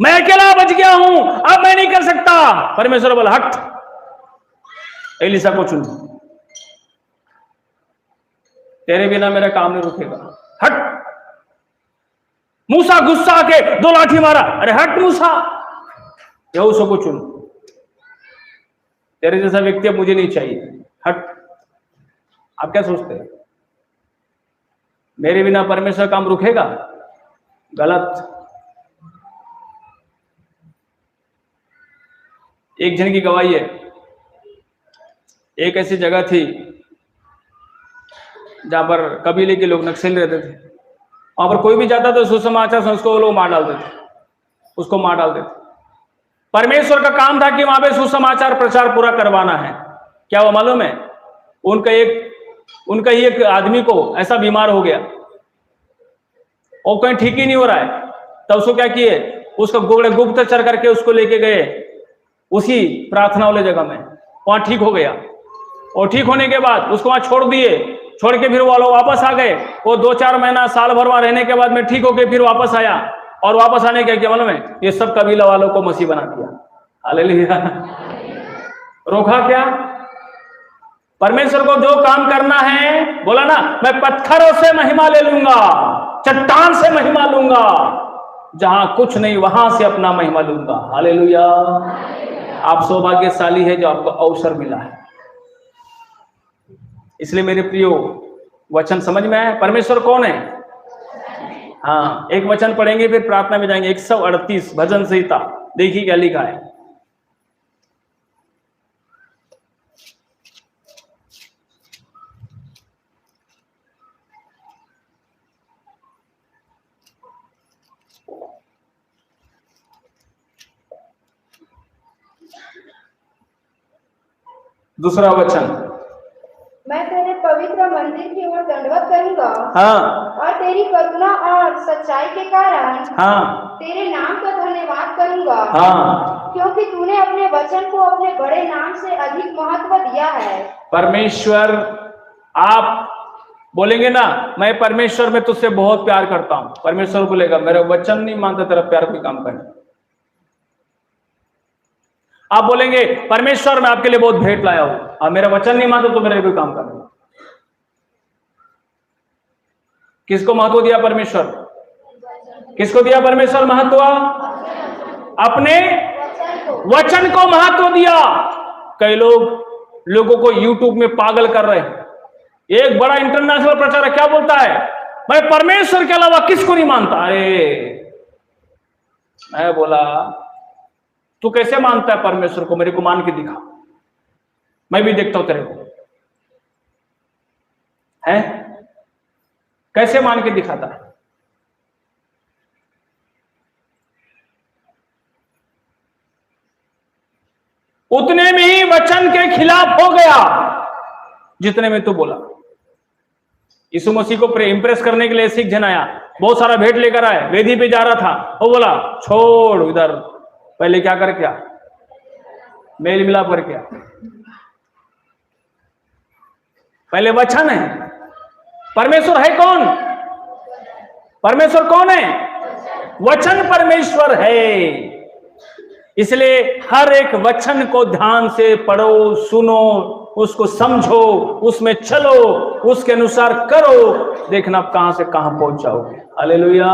Speaker 1: मैं अकेला बच गया हूं, अब मैं नहीं कर सकता। परमेश्वर बोला, हट, एलिसा को चुन, तेरे बिना मेरा काम नहीं रुकेगा, हट। मूसा गुस्सा आके 2 लाठी मारा, अरे हट मूसा, यहोशू को चुन, तेरे जैसा व्यक्ति अब मुझे नहीं चाहिए, हट। आप क्या सोचते हैं, मेरे बिना परमेश्वर काम रुकेगा? गलत। एक जन की गवाही है, एक ऐसी जगह थी जहां पर कबीले के लोग नक्सली रहते थे। वहां पर कोई भी जाता तो सुसमाचार से उसको लोग मार डालते थे, उसको मार डालते थे। परमेश्वर का काम था कि वहां पे सुसमाचार प्रचार पूरा करवाना है। क्या वो मालूम है, उनका ही एक आदमी को ऐसा बीमार हो गया और कहीं ठीक ही नहीं हो रहा है। तब उसको क्या किए, उसको गुप्तचर करके उसको लेके गए उसी प्रार्थना वाले जगह में, वहां ठीक हो गया। और ठीक होने के बाद उसको वहां छोड़ दिए, छोड़ के फिर वो लोग वापस आ गए। वो 2-4 महीना, साल भर वहां रहने के बाद में ठीक होके फिर वापस आया। और वापस आने के क्या मालूम है, ये सब कबीला वालों को मसीह बना दिया। हालेलुया। रोका क्या? परमेश्वर को जो काम करना है, बोला ना, मैं पत्थरों से महिमा ले लूंगा, चट्टान से महिमा लूंगा, जहां कुछ नहीं वहां से अपना महिमा लूंगा। हालेलुया। आप सौभाग्यशाली है जो आपको अवसर मिला है। इसलिए मेरे प्रियो, वचन समझ में आया परमेश्वर कौन है? हाँ, एक वचन पढ़ेंगे फिर प्रार्थना में जाएंगे। 138 भजन संहिता, देखिए क्या लिखा है। दूसरा वचन,
Speaker 2: मैं तेरे पवित्र मंदिर की ओर दंडवत करूंगा।
Speaker 1: हाँ।
Speaker 2: और तेरी करुणा और सच्चाई के कारण,
Speaker 1: हाँ,
Speaker 2: तेरे नाम का धन्यवाद करूंगा।
Speaker 1: हाँ,
Speaker 2: क्योंकि तूने अपने वचन को अपने बड़े नाम से अधिक महत्व दिया है।
Speaker 1: परमेश्वर, आप बोलेंगे ना, मैं परमेश्वर में तुझसे बहुत प्यार करता हूं, परमेश्वर बोलेगा मेरा वचन नहीं मानता तेरा प्यार कोई काम करने। आप बोलेंगे परमेश्वर मैं आपके लिए बहुत भेंट लाया हूं, आप मेरा वचन नहीं मानते तो मेरा कोई काम करना। किसको महत्व दिया परमेश्वर? किसको दिया परमेश्वर महत्व? अपने वचन को महत्व दिया। कई लोगों को यूट्यूब में पागल कर रहे हैं। एक बड़ा इंटरनेशनल प्रचारक क्या बोलता है, मैं परमेश्वर के अलावा किसको नहीं मानता। अरे मैं बोला तू कैसे मानता है परमेश्वर को, मेरे को मान के दिखा, मैं भी देखता हूं तेरे को। है कैसे मान के दिखाता है? उतने में ही वचन के खिलाफ हो गया जितने में तू बोला। यीशु मसीह को इंप्रेस करने के लिए सिख जन आया, बहुत सारा भेंट लेकर आए, वेदी पे जा रहा था, वो बोला छोड़ इधर, पहले क्या कर, क्या मेल मिलाप कर, क्या पहले वचन है। परमेश्वर है कौन? परमेश्वर कौन है? वचन परमेश्वर है। इसलिए हर एक वचन को ध्यान से पढ़ो, सुनो, उसको समझो, उसमें चलो, उसके अनुसार करो, देखना आप कहां से कहां पहुंच जाओगे। Hallelujah,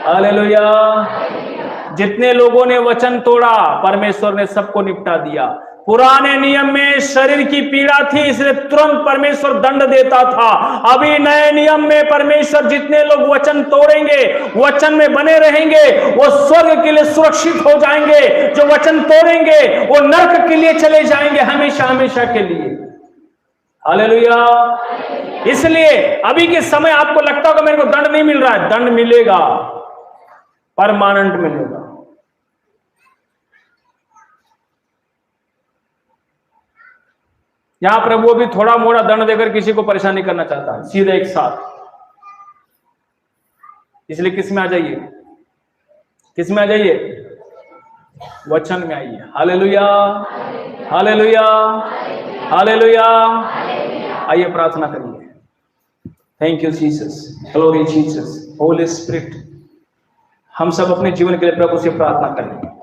Speaker 1: hallelujah. जितने लोगों ने वचन तोड़ा परमेश्वर ने सबको निपटा दिया। पुराने नियम में शरीर की पीड़ा थी इसलिए तुरंत परमेश्वर दंड देता था। अभी नए नियम में परमेश्वर जितने लोग वचन तोड़ेंगे, वचन में बने रहेंगे, वो स्वर्ग के लिए सुरक्षित हो जाएंगे। जो वचन तोड़ेंगे वो नरक के लिए चले जाएंगे, हमेशा हमेशा के लिए। हालेलुया। इसलिए अभी के समय आपको लगता होगा मेरे को दंड नहीं मिल रहा है, दंड मिलेगा, परमानेंट मिलेगा। यहां प्रभु भी थोड़ा मोड़ा दंड देकर किसी को परेशान करना चाहता है, सीधे एक साथ। इसलिए किस में आ जाइए? किस में आ जाइए? वचन में आइए। Hallelujah, hallelujah, hallelujah. आइए प्रार्थना करिए। Thank you Jesus, glory Jesus, Holi spirit. हम सब अपने जीवन के लिए प्रभु से प्रार्थना करें।